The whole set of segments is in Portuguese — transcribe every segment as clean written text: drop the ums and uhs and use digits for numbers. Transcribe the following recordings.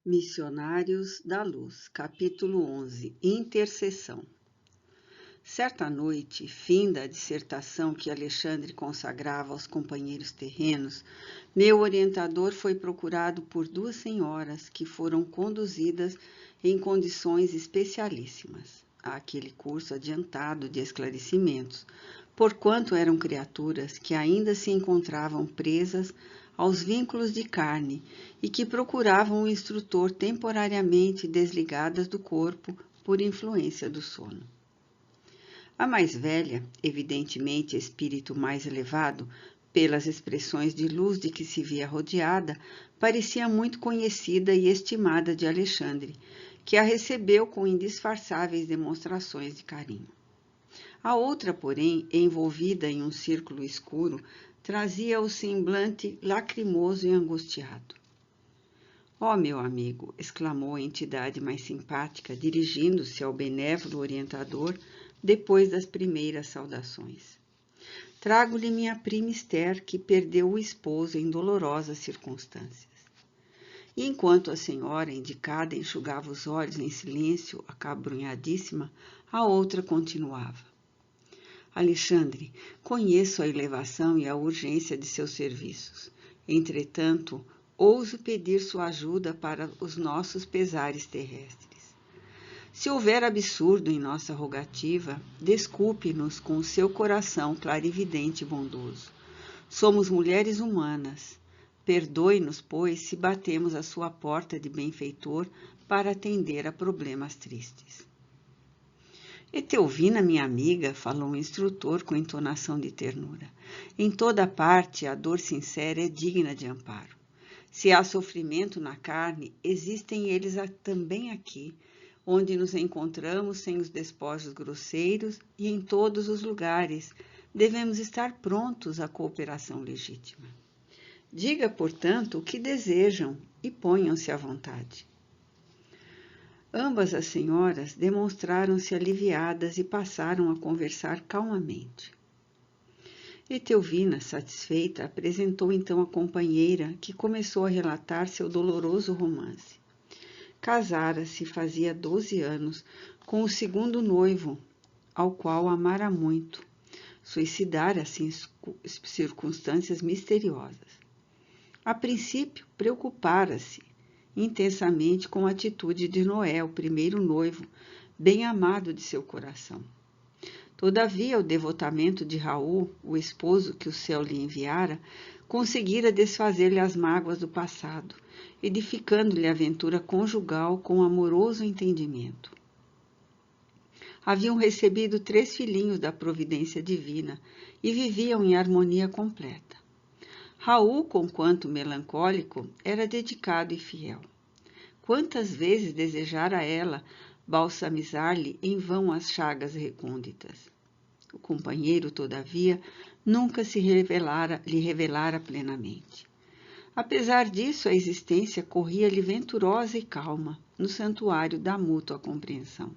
Missionários da Luz, capítulo 11, Intercessão. Certa noite, finda a dissertação que Alexandre consagrava aos companheiros terrenos, meu orientador foi procurado por duas senhoras que foram conduzidas em condições especialíssimas àquele curso adiantado de esclarecimentos, porquanto eram criaturas que ainda se encontravam presas aos vínculos de carne e que procuravam um instrutor temporariamente desligadas do corpo por influência do sono. A mais velha, evidentemente espírito mais elevado, pelas expressões de luz de que se via rodeada, parecia muito conhecida e estimada de Alexandre, que a recebeu com indisfarçáveis demonstrações de carinho. A outra, porém, envolvida em um círculo escuro, trazia o semblante lacrimoso e angustiado. Ó, meu amigo, exclamou a entidade mais simpática, dirigindo-se ao benévolo orientador, depois das primeiras saudações. Trago-lhe minha prima Esther, que perdeu o esposo em dolorosas circunstâncias. E enquanto a senhora indicada enxugava os olhos em silêncio, acabrunhadíssima, a outra continuava. Alexandre, conheço a elevação e a urgência de seus serviços. Entretanto, ouso pedir sua ajuda para os nossos pesares terrestres. Se houver absurdo em nossa rogativa, desculpe-nos com o seu coração clarividente e bondoso. Somos mulheres humanas. Perdoe-nos, pois, se batemos à sua porta de benfeitor para atender a problemas tristes. Etelvina, minha amiga, falou o instrutor com entonação de ternura. Em toda parte, a dor sincera é digna de amparo. Se há sofrimento na carne, existem eles também aqui, onde nos encontramos sem os despojos grosseiros e em todos os lugares. Devemos estar prontos à cooperação legítima. Diga, portanto, o que desejam e ponham-se à vontade. Ambas as senhoras demonstraram-se aliviadas e passaram a conversar calmamente. Etelvina, satisfeita, apresentou então a companheira, que começou a relatar seu doloroso romance. Casara-se fazia 12 anos com o segundo noivo, ao qual amara muito. Suicidara-se em circunstâncias misteriosas. A princípio, preocupara-se intensamente com a atitude de Noé, o primeiro noivo, bem amado de seu coração. Todavia, o devotamento de Raul, o esposo que o céu lhe enviara, conseguira desfazer-lhe as mágoas do passado, edificando-lhe a aventura conjugal com amoroso entendimento. Haviam recebido 3 filhinhos da providência divina e viviam em harmonia completa. Raul, conquanto melancólico, era dedicado e fiel. Quantas vezes desejara ela balsamizar-lhe em vão as chagas recônditas. O companheiro, todavia, nunca lhe revelara plenamente. Apesar disso, a existência corria-lhe venturosa e calma no santuário da mútua compreensão.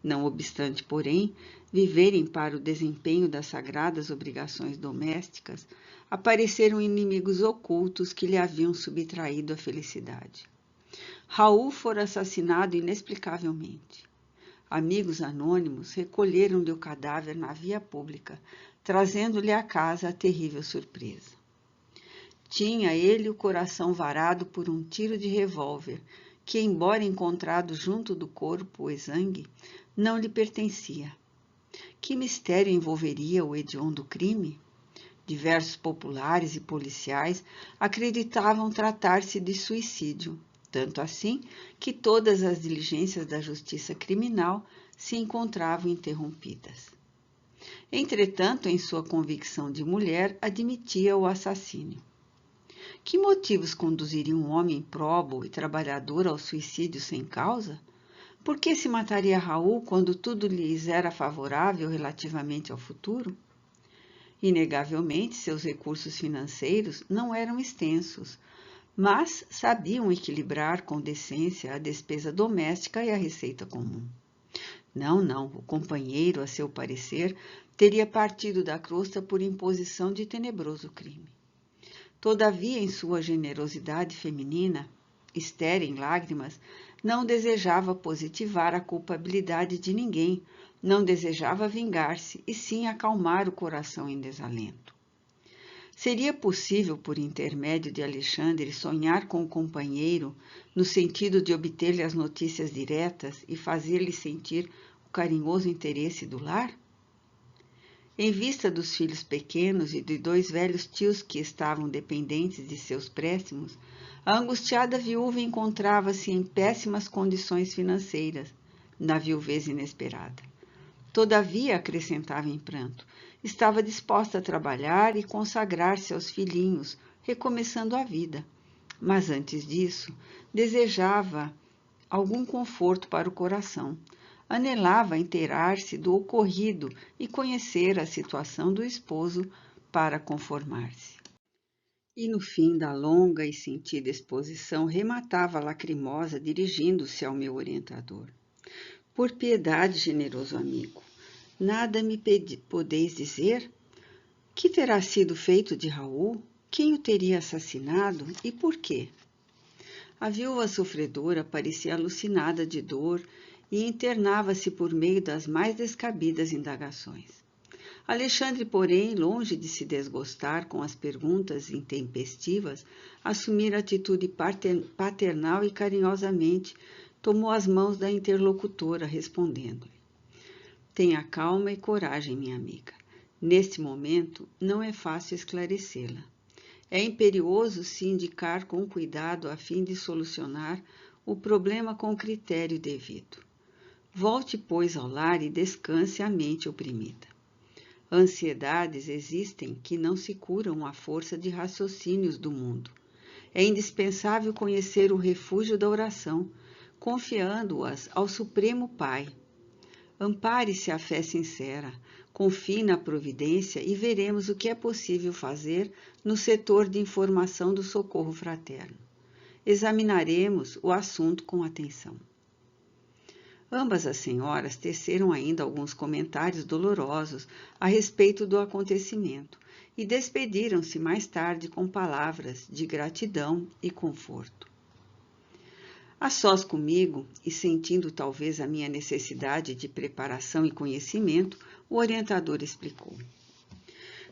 Não obstante, porém, viverem para o desempenho das sagradas obrigações domésticas, apareceram inimigos ocultos que lhe haviam subtraído a felicidade. Raul fora assassinado inexplicavelmente. Amigos anônimos recolheram-lhe o cadáver na via pública, trazendo-lhe à casa a terrível surpresa. Tinha ele o coração varado por um tiro de revólver, que, embora encontrado junto do corpo exangue, não lhe pertencia. Que mistério envolveria o hediondo crime? Diversos populares e policiais acreditavam tratar-se de suicídio, tanto assim que todas as diligências da justiça criminal se encontravam interrompidas. Entretanto, em sua convicção de mulher, admitia o assassínio. Que motivos conduziriam um homem probo e trabalhador ao suicídio sem causa? Por que se mataria Raul quando tudo lhes era favorável relativamente ao futuro? Inegavelmente, seus recursos financeiros não eram extensos, mas sabiam equilibrar com decência a despesa doméstica e a receita comum. Não, o companheiro, a seu parecer, teria partido da crosta por imposição de tenebroso crime. Todavia, em sua generosidade feminina, Esther, em lágrimas, não desejava positivar a culpabilidade de ninguém, não desejava vingar-se, e sim acalmar o coração em desalento. Seria possível, por intermédio de Alexandre, sonhar com o companheiro, no sentido de obter-lhe as notícias diretas e fazer-lhe sentir o carinhoso interesse do lar? Em vista dos filhos pequenos e de 2 velhos tios que estavam dependentes de seus préstimos, a angustiada viúva encontrava-se em péssimas condições financeiras, na viuvez inesperada. Todavia, acrescentava em pranto, estava disposta a trabalhar e consagrar-se aos filhinhos, recomeçando a vida. Mas antes disso, desejava algum conforto para o coração. Anelava inteirar-se do ocorrido e conhecer a situação do esposo para conformar-se. E no fim da longa e sentida exposição, rematava lacrimosa, dirigindo-se ao meu orientador. Por piedade, generoso amigo, nada me podeis dizer? Que terá sido feito de Raul? Quem o teria assassinado e por quê? A viúva sofredora parecia alucinada de dor e internava-se por meio das mais descabidas indagações. Alexandre, porém, longe de se desgostar com as perguntas intempestivas, assumira atitude paternal e carinhosamente tomou as mãos da interlocutora, respondendo-lhe: Tenha calma e coragem, minha amiga. Neste momento, não é fácil esclarecê-la. É imperioso se indicar com cuidado a fim de solucionar o problema com critério devido. Volte, pois, ao lar e descanse a mente oprimida. Ansiedades existem que não se curam à força de raciocínios do mundo. É indispensável conhecer o refúgio da oração, confiando-as ao Supremo Pai. Ampare-se à fé sincera, confie na providência e veremos o que é possível fazer no setor de informação do socorro fraterno. Examinaremos o assunto com atenção. Ambas as senhoras teceram ainda alguns comentários dolorosos a respeito do acontecimento e despediram-se mais tarde com palavras de gratidão e conforto. A sós comigo, e sentindo talvez a minha necessidade de preparação e conhecimento, o orientador explicou.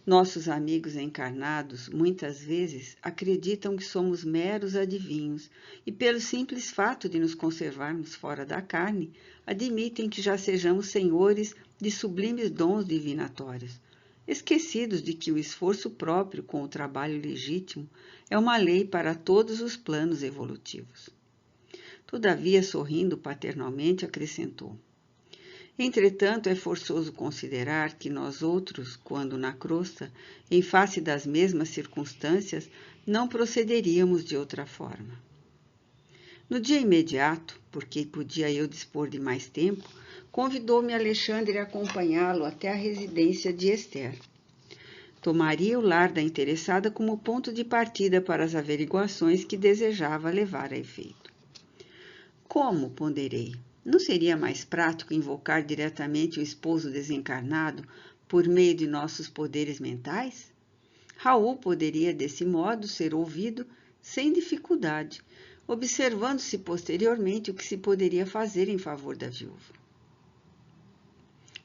Nossos amigos encarnados, muitas vezes, acreditam que somos meros adivinhos e, pelo simples fato de nos conservarmos fora da carne, admitem que já sejamos senhores de sublimes dons divinatórios, esquecidos de que o esforço próprio com o trabalho legítimo é uma lei para todos os planos evolutivos. Todavia, sorrindo paternalmente, acrescentou: Entretanto, é forçoso considerar que nós outros, quando na crosta, em face das mesmas circunstâncias, não procederíamos de outra forma. No dia imediato, porque podia eu dispor de mais tempo, convidou-me Alexandre a acompanhá-lo até a residência de Esther. Tomaria o lar da interessada como ponto de partida para as averiguações que desejava levar a efeito. Como, ponderei, não seria mais prático invocar diretamente o esposo desencarnado por meio de nossos poderes mentais? Raul poderia, desse modo, ser ouvido sem dificuldade, observando-se posteriormente o que se poderia fazer em favor da viúva.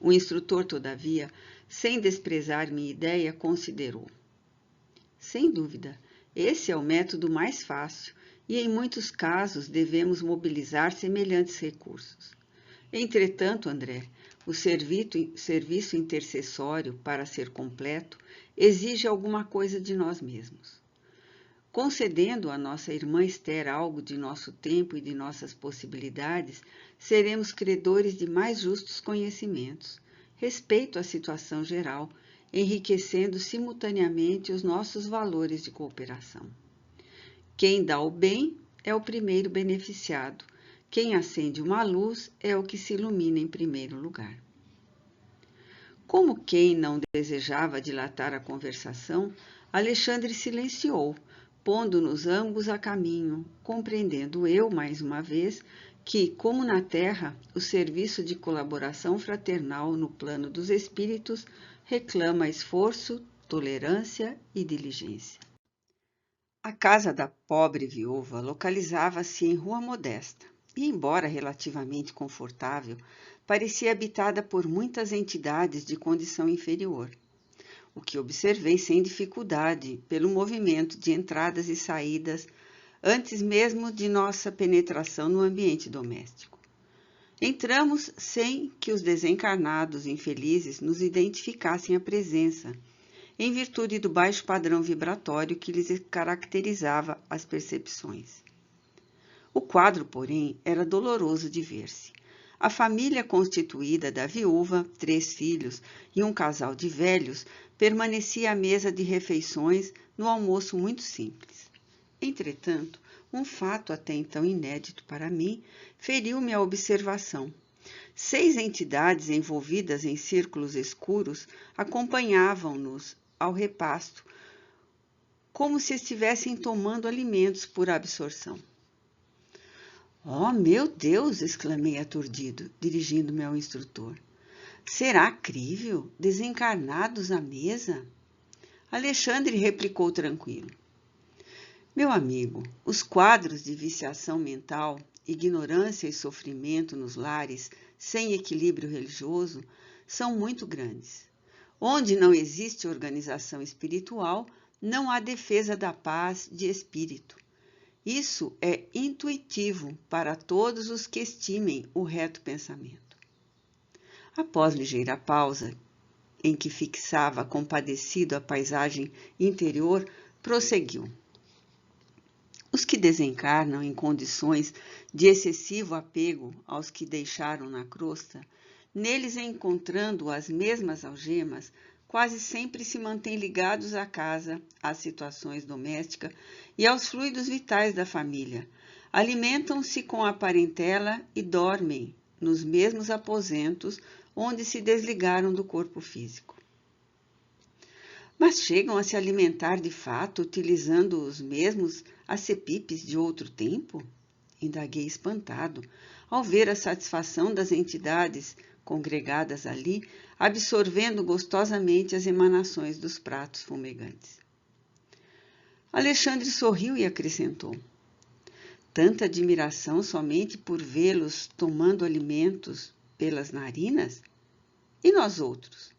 O instrutor, todavia, sem desprezar minha ideia, considerou: sem dúvida, esse é o método mais fácil e, em muitos casos, devemos mobilizar semelhantes recursos. Entretanto, André, o serviço intercessório, para ser completo, exige alguma coisa de nós mesmos. Concedendo à nossa irmã Esther algo de nosso tempo e de nossas possibilidades, seremos credores de mais justos conhecimentos, respeito à situação geral, enriquecendo simultaneamente os nossos valores de cooperação. Quem dá o bem é o primeiro beneficiado. Quem acende uma luz é o que se ilumina em primeiro lugar. Como quem não desejava dilatar a conversação, Alexandre silenciou, pondo-nos ambos a caminho, compreendendo eu, mais uma vez, que, como na Terra, o serviço de colaboração fraternal no plano dos espíritos reclama esforço, tolerância e diligência. A casa da pobre viúva localizava-se em rua modesta e, embora relativamente confortável, parecia habitada por muitas entidades de condição inferior, o que observei sem dificuldade pelo movimento de entradas e saídas antes mesmo de nossa penetração no ambiente doméstico. Entramos sem que os desencarnados infelizes nos identificassem a presença, em virtude do baixo padrão vibratório que lhes caracterizava as percepções. O quadro, porém, era doloroso de ver-se. A família constituída da viúva, 3 filhos e um casal de velhos permanecia à mesa de refeições no almoço muito simples. Entretanto, um fato até então inédito para mim feriu-me a observação. 6 entidades envolvidas em círculos escuros acompanhavam-nos ao repasto, como se estivessem tomando alimentos por absorção. "Oh, meu Deus!" exclamei aturdido, dirigindo-me ao instrutor. "Será crível? Desencarnados à mesa?" Alexandre replicou tranquilo. "Meu amigo, os quadros de viciação mental, ignorância e sofrimento nos lares sem equilíbrio religioso são muito grandes. Onde não existe organização espiritual, não há defesa da paz de espírito. Isso é intuitivo para todos os que estimem o reto pensamento." Após ligeira pausa, em que fixava compadecido a paisagem interior, prosseguiu. "Os que desencarnam em condições de excessivo apego aos que deixaram na crosta, neles encontrando as mesmas algemas, quase sempre se mantêm ligados à casa, às situações domésticas e aos fluidos vitais da família. Alimentam-se com a parentela e dormem nos mesmos aposentos onde se desligaram do corpo físico." "Mas chegam a se alimentar de fato utilizando os mesmos acepipes de outro tempo?" indaguei espantado, ao ver a satisfação das entidades congregadas ali, absorvendo gostosamente as emanações dos pratos fumegantes. Alexandre sorriu e acrescentou: "Tanta admiração somente por vê-los tomando alimentos pelas narinas? E nós outros?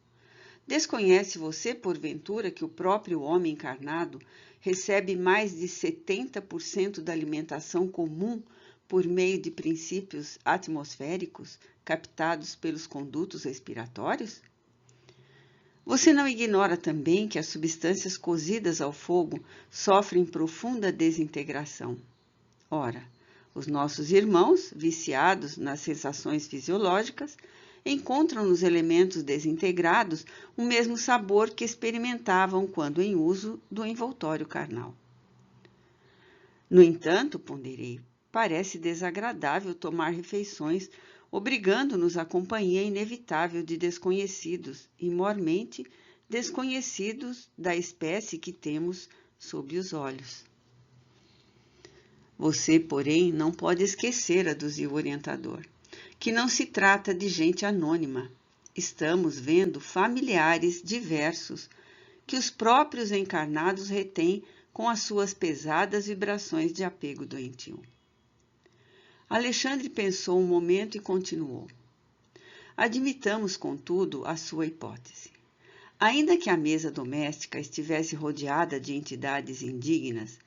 Desconhece você, porventura, que o próprio homem encarnado recebe mais de 70% da alimentação comum por meio de princípios atmosféricos captados pelos condutos respiratórios? Você não ignora também que as substâncias cozidas ao fogo sofrem profunda desintegração. Ora, os nossos irmãos, viciados nas sensações fisiológicas, encontram nos elementos desintegrados o mesmo sabor que experimentavam quando em uso do envoltório carnal. No entanto, ponderei, parece desagradável tomar refeições, obrigando-nos à companhia inevitável de desconhecidos, e mormente desconhecidos da espécie que temos sob os olhos." "Você, porém, não pode esquecer", aduziu o orientador, "que não se trata de gente anônima. Estamos vendo familiares diversos que os próprios encarnados retêm com as suas pesadas vibrações de apego doentio." Alexandre pensou um momento e continuou: "Admitamos, contudo, a sua hipótese. Ainda que a mesa doméstica estivesse rodeada de entidades indignas,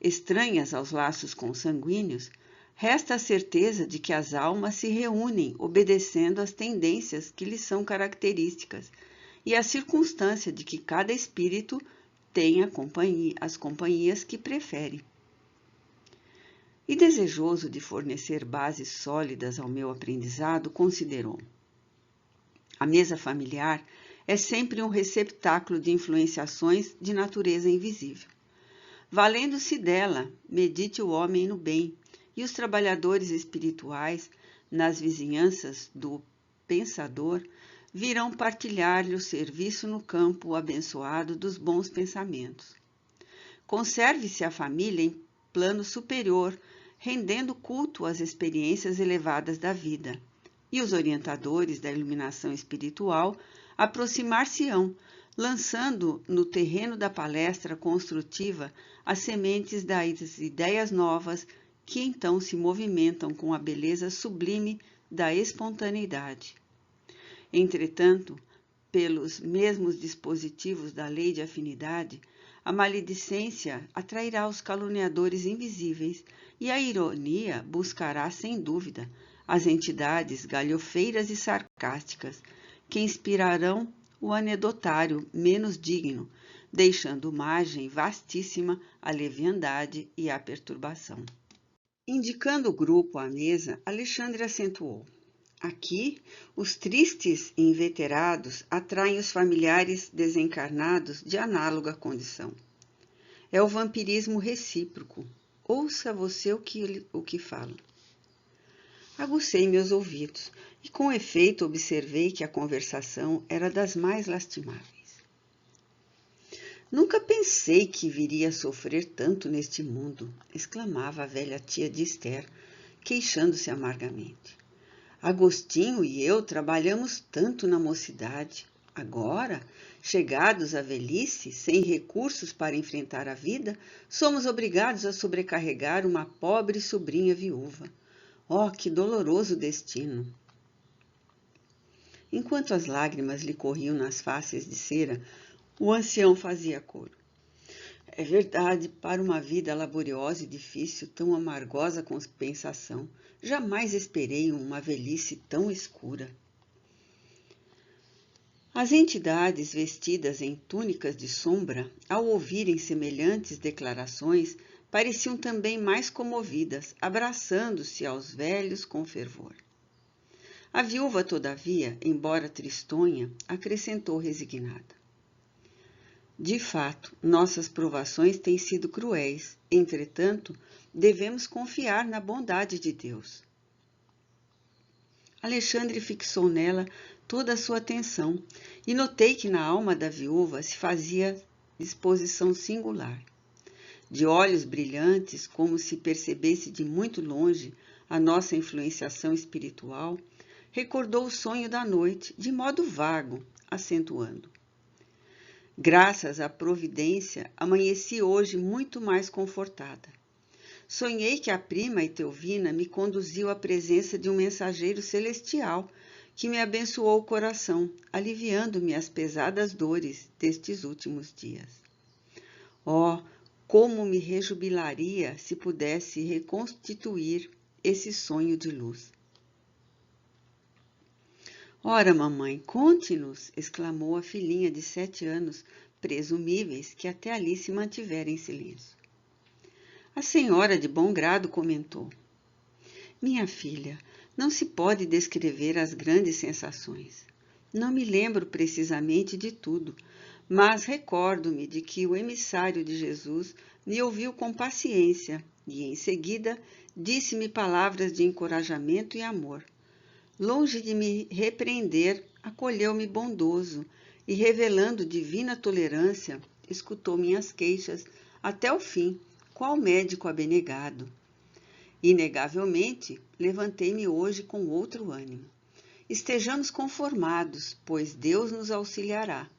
estranhas aos laços consanguíneos, resta a certeza de que as almas se reúnem obedecendo às tendências que lhes são características e a circunstância de que cada espírito tem as companhias que prefere." E desejoso de fornecer bases sólidas ao meu aprendizado, considerou: "A mesa familiar é sempre um receptáculo de influenciações de natureza invisível. Valendo-se dela, medite o homem no bem, e os trabalhadores espirituais, nas vizinhanças do pensador, virão partilhar-lhe o serviço no campo abençoado dos bons pensamentos. Conserve-se a família em plano superior, rendendo culto às experiências elevadas da vida, e os orientadores da iluminação espiritual aproximar-se-ão, lançando no terreno da palestra construtiva as sementes das ideias novas que então se movimentam com a beleza sublime da espontaneidade. Entretanto, pelos mesmos dispositivos da lei de afinidade, a maledicência atrairá os caluniadores invisíveis e a ironia buscará, sem dúvida, as entidades galhofeiras e sarcásticas que inspirarão o anedotário menos digno, deixando margem vastíssima à leviandade e à perturbação. Indicando o grupo à mesa, Alexandre acentuou: aqui, os tristes e inveterados atraem os familiares desencarnados de análoga condição. É o vampirismo recíproco. Ouça você o que falo. Agucei meus ouvidos e, com efeito, observei que a conversação era das mais lastimáveis. Nunca pensei que viria a sofrer tanto neste mundo, exclamava a velha tia de Esther, queixando-se amargamente. Agostinho e eu trabalhamos tanto na mocidade. Agora, chegados à velhice, sem recursos para enfrentar a vida, somos obrigados a sobrecarregar uma pobre sobrinha viúva. Oh, que doloroso destino! Enquanto as lágrimas lhe corriam nas faces de cera, o ancião fazia coro. É verdade, para uma vida laboriosa e difícil, tão amargosa compensação, jamais esperei uma velhice tão escura. As entidades vestidas em túnicas de sombra, ao ouvirem semelhantes declarações, pareciam também mais comovidas, abraçando-se aos velhos com fervor. A viúva, todavia, embora tristonha, acrescentou resignada. De fato, nossas provações têm sido cruéis, entretanto, devemos confiar na bondade de Deus. Alexandre fixou nela toda a sua atenção e notei que na alma da viúva se fazia disposição singular. De olhos brilhantes, como se percebesse de muito longe a nossa influenciação espiritual, recordou o sonho da noite, de modo vago, acentuando. Graças à providência, amanheci hoje muito mais confortada. Sonhei que a prima Etelvina me conduziu à presença de um mensageiro celestial que me abençoou o coração, aliviando-me as pesadas dores destes últimos dias. Oh, como me rejubilaria se pudesse reconstituir esse sonho de luz! Ora, mamãe, conte-nos, exclamou a filhinha de 7 anos, presumíveis que até ali se mantivera em silêncio. A senhora de bom grado comentou. Minha filha, não se pode descrever as grandes sensações. Não me lembro precisamente de tudo, mas recordo-me de que o emissário de Jesus me ouviu com paciência e, em seguida, disse-me palavras de encorajamento e amor. Longe de me repreender, acolheu-me bondoso e, revelando divina tolerância, escutou minhas queixas até o fim, qual médico abnegado. Inegavelmente, levantei-me hoje com outro ânimo. Estejamos conformados, pois Deus nos auxiliará.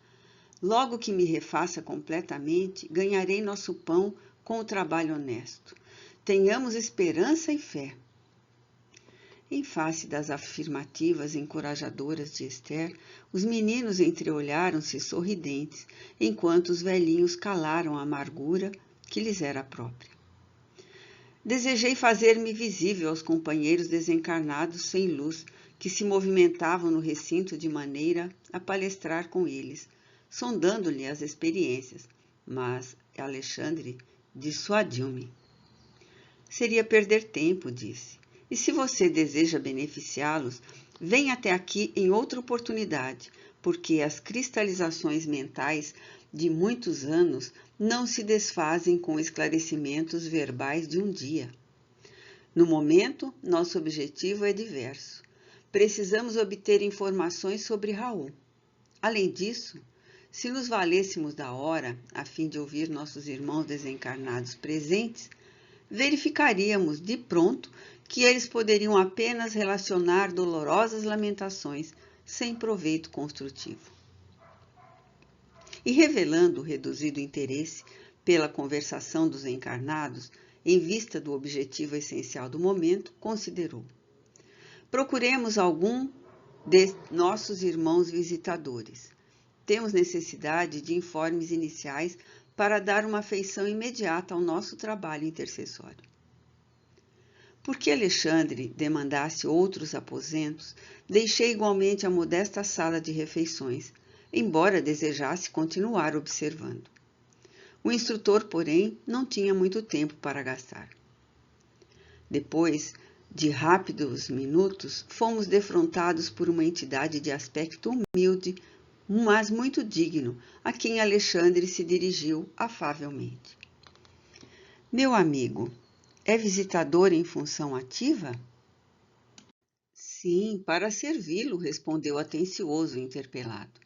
Logo que me refaça completamente, ganharei nosso pão com o trabalho honesto. Tenhamos esperança e fé. Em face das afirmativas encorajadoras de Esther, os meninos entreolharam-se sorridentes, enquanto os velhinhos calaram a amargura que lhes era própria. Desejei fazer-me visível aos companheiros desencarnados sem luz, que se movimentavam no recinto de maneira a palestrar com eles, sondando-lhe as experiências, mas Alexandre dissuadiu-me. Seria perder tempo, disse. E se você deseja beneficiá-los, venha até aqui em outra oportunidade, porque as cristalizações mentais de muitos anos não se desfazem com esclarecimentos verbais de um dia. No momento, nosso objetivo é diverso. Precisamos obter informações sobre Raul. Além disso, se nos valêssemos da hora, a fim de ouvir nossos irmãos desencarnados presentes, verificaríamos de pronto que eles poderiam apenas relacionar dolorosas lamentações sem proveito construtivo. e revelando o reduzido interesse pela conversação dos encarnados, em vista do objetivo essencial do momento, considerou: procuremos algum de nossos irmãos visitadores. Temos necessidade de informes iniciais para dar uma feição imediata ao nosso trabalho intercessório. Porque Alexandre demandasse outros aposentos, deixei igualmente a modesta sala de refeições, embora desejasse continuar observando. O instrutor, porém, não tinha muito tempo para gastar. Depois de rápidos minutos, fomos defrontados por uma entidade de aspecto humilde, mas muito digno, a quem Alexandre se dirigiu afavelmente. Meu amigo, é visitador em função ativa? Sim, para servi-lo, respondeu atencioso o interpelado.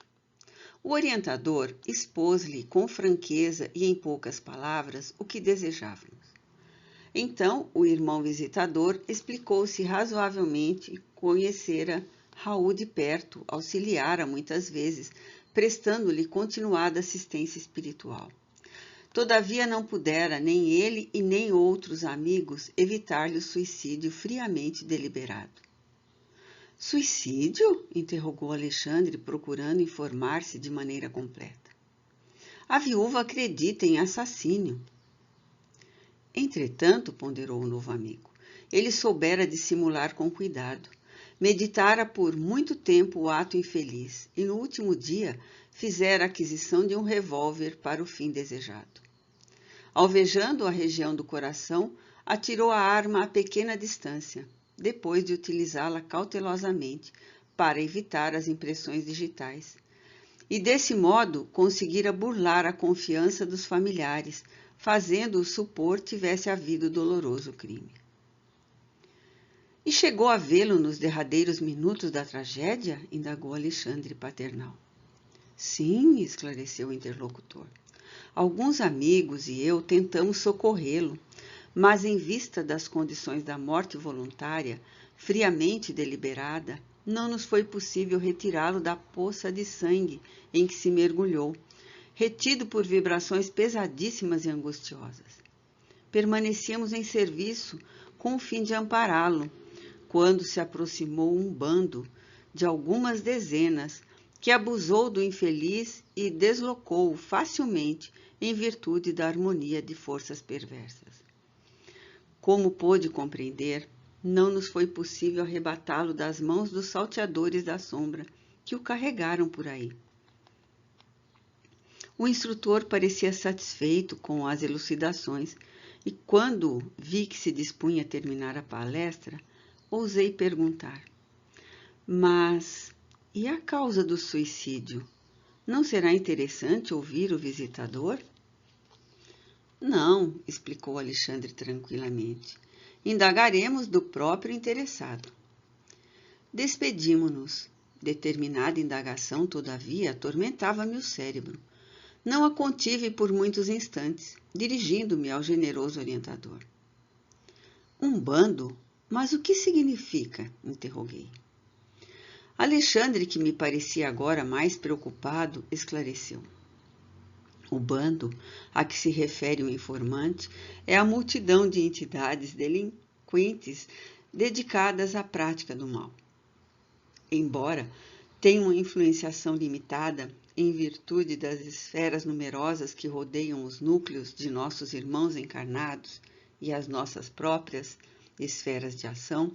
O orientador expôs-lhe com franqueza e em poucas palavras o que desejávamos. Então, o irmão visitador explicou se razoavelmente conhecera Raul de perto, auxiliara muitas vezes, prestando-lhe continuada assistência espiritual. Todavia não pudera nem ele e nem outros amigos evitar-lhe o suicídio friamente deliberado. Suicídio? Interrogou Alexandre, procurando informar-se de maneira completa. A viúva acredita em assassínio. Entretanto, ponderou o novo amigo, ele soubera dissimular com cuidado. Meditara por muito tempo o ato infeliz e no último dia fizera a aquisição de um revólver para o fim desejado. Alvejando a região do coração, atirou a arma a pequena distância, depois de utilizá-la cautelosamente para evitar as impressões digitais. E desse modo conseguira burlar a confiança dos familiares, fazendo-os supor tivesse havido doloroso crime. E chegou a vê-lo nos derradeiros minutos da tragédia? Indagou Alexandre paternal. Sim, esclareceu o interlocutor. Alguns amigos e eu tentamos socorrê-lo, mas em vista das condições da morte voluntária, friamente deliberada, não nos foi possível retirá-lo da poça de sangue em que se mergulhou, retido por vibrações pesadíssimas e angustiosas. Permanecíamos em serviço com o fim de ampará-lo, quando se aproximou um bando de algumas dezenas que abusou do infeliz e deslocou-o facilmente em virtude da harmonia de forças perversas. Como pôde compreender, não nos foi possível arrebatá-lo das mãos dos salteadores da sombra que o carregaram por aí. O instrutor parecia satisfeito com as elucidações e, quando vi que se dispunha a terminar a palestra, ousei perguntar: mas e a causa do suicídio? Não será interessante ouvir o visitador? Não, explicou Alexandre tranquilamente. Indagaremos do próprio interessado. Despedimo-nos. Determinada indagação, todavia, atormentava-me o cérebro. Não a contive por muitos instantes, dirigindo-me ao generoso orientador. Um bando? Mas o que significa? Interroguei. Alexandre, que me parecia agora mais preocupado, esclareceu. O bando a que se refere o informante é a multidão de entidades delinquentes dedicadas à prática do mal. Embora tenha uma influenciação limitada em virtude das esferas numerosas que rodeiam os núcleos de nossos irmãos encarnados e as nossas próprias esferas de ação,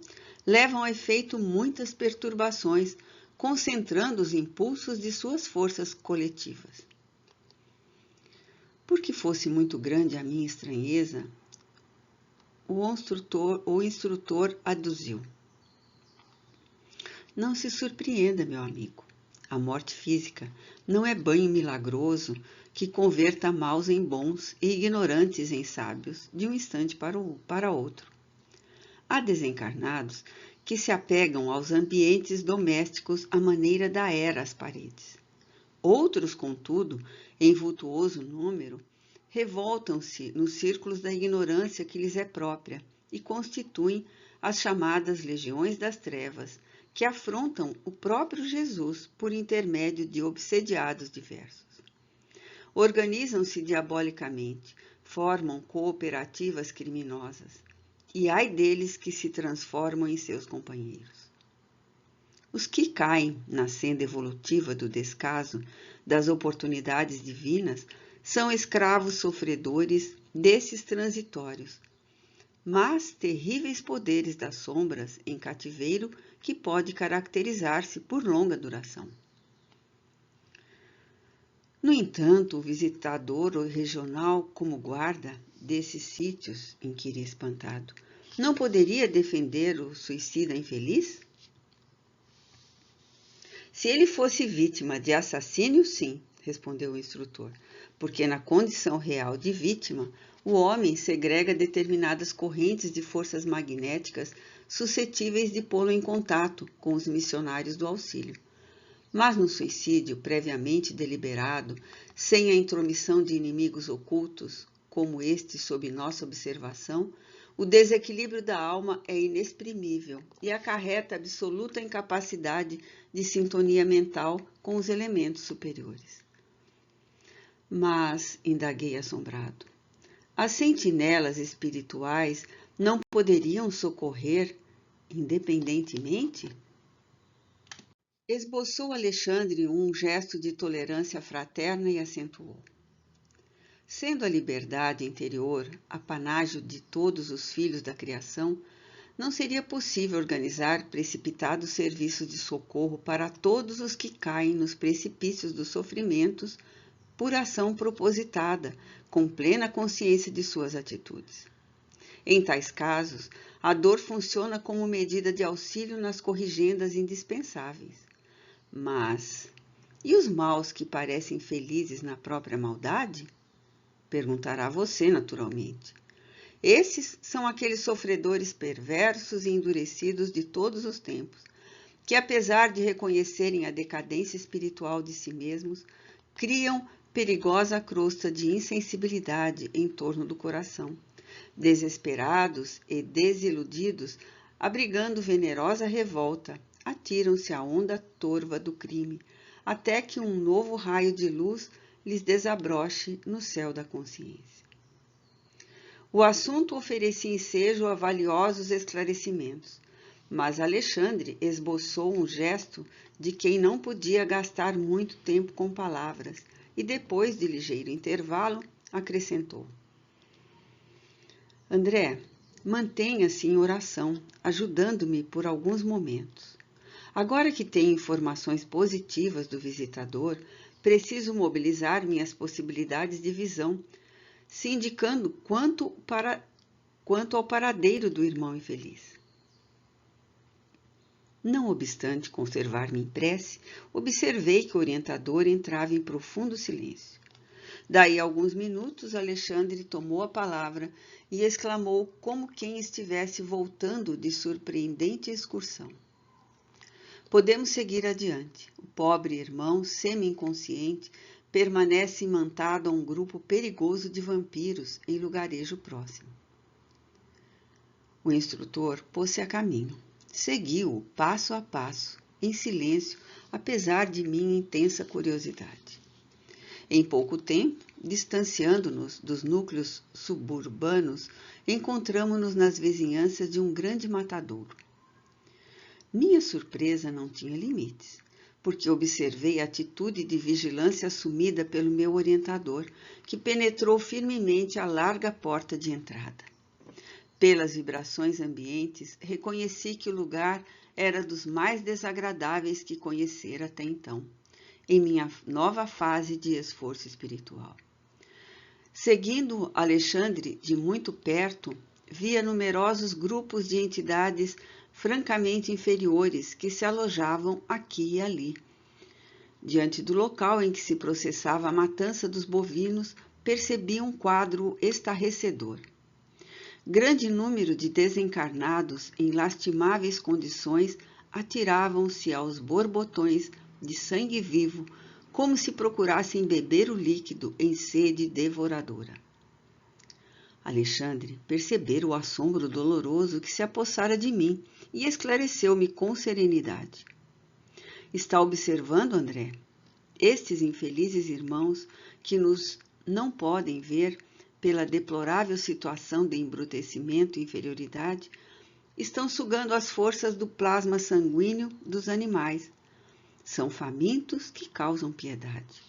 levam a efeito muitas perturbações, concentrando os impulsos de suas forças coletivas. Porque fosse muito grande a minha estranheza, o instrutor aduziu. Não se surpreenda, meu amigo. A morte física não é banho milagroso que converta maus em bons e ignorantes em sábios de um instante para outro. Há desencarnados que se apegam aos ambientes domésticos à maneira da era às paredes. Outros, contudo, em vultuoso número, revoltam-se nos círculos da ignorância que lhes é própria e constituem as chamadas legiões das trevas, que afrontam o próprio Jesus por intermédio de obsediados diversos. organizam-se diabolicamente, formam cooperativas criminosas, e ai deles que se transformam em seus companheiros. Os que caem na senda evolutiva do descaso das oportunidades divinas são escravos sofredores desses transitórios, mas terríveis poderes das sombras em cativeiro que pode caracterizar-se por longa duração. No entanto, o visitador regional, como guarda desses sítios, inquiri espantado, não poderia defender o suicida infeliz? Se ele fosse vítima de assassínio, sim, respondeu o instrutor, porque na condição real de vítima, o homem segrega determinadas correntes de forças magnéticas suscetíveis de pô-lo em contato com os missionários do auxílio. Mas no suicídio previamente deliberado, sem a intromissão de inimigos ocultos, como este sob nossa observação, o desequilíbrio da alma é inexprimível e acarreta absoluta incapacidade de sintonia mental com os elementos superiores. Mas, indaguei assombrado, as sentinelas espirituais não poderiam socorrer independentemente? Esboçou Alexandre um gesto de tolerância fraterna e acentuou. Sendo a liberdade interior apanágio de todos os filhos da criação, não seria possível organizar precipitados serviços de socorro para todos os que caem nos precipícios dos sofrimentos por ação propositada, com plena consciência de suas atitudes. Em tais casos, a dor funciona como medida de auxílio nas corrigendas indispensáveis. Mas, e os maus que parecem felizes na própria maldade? Perguntará você, naturalmente. Esses são aqueles sofredores perversos e endurecidos de todos os tempos, que, apesar de reconhecerem a decadência espiritual de si mesmos, criam perigosa crosta de insensibilidade em torno do coração, desesperados e desiludidos, abrigando venerosa revolta, atiram-se à onda torva do crime, até que um novo raio de luz lhes desabroche no céu da consciência. O assunto oferecia ensejo a valiosos esclarecimentos, mas Alexandre esboçou um gesto de quem não podia gastar muito tempo com palavras e, depois de ligeiro intervalo, acrescentou. André, mantenha-se em oração, ajudando-me por alguns momentos. Agora que tenho informações positivas do visitador, preciso mobilizar minhas possibilidades de visão, se indicando quanto ao paradeiro do irmão infeliz. Não obstante conservar-me em prece, observei que o orientador entrava em profundo silêncio. Daí a alguns minutos, Alexandre tomou a palavra e exclamou como quem estivesse voltando de surpreendente excursão. Podemos seguir adiante. O pobre irmão, semi-inconsciente, permanece imantado a um grupo perigoso de vampiros em lugarejo próximo. O instrutor pôs-se a caminho. Seguiu-o passo a passo, em silêncio, apesar de minha intensa curiosidade. Em pouco tempo, distanciando-nos dos núcleos suburbanos, encontramo-nos nas vizinhanças de um grande matadouro. Minha surpresa não tinha limites, porque observei a atitude de vigilância assumida pelo meu orientador, que penetrou firmemente a larga porta de entrada. Pelas vibrações ambientes, reconheci que o lugar era dos mais desagradáveis que conhecera até então, em minha nova fase de esforço espiritual. Seguindo Alexandre de muito perto, via numerosos grupos de entidades francamente inferiores que se alojavam aqui e ali. Diante do local em que se processava a matança dos bovinos, percebi um quadro estarrecedor. Grande número de desencarnados em lastimáveis condições atiravam-se aos borbotões de sangue vivo, como se procurassem beber o líquido em sede devoradora. Alexandre percebera o assombro doloroso que se apossara de mim e esclareceu-me com serenidade. Está observando, André? Estes infelizes irmãos que nos não podem ver pela deplorável situação de embrutecimento e inferioridade, estão sugando as forças do plasma sanguíneo dos animais. São famintos que causam piedade.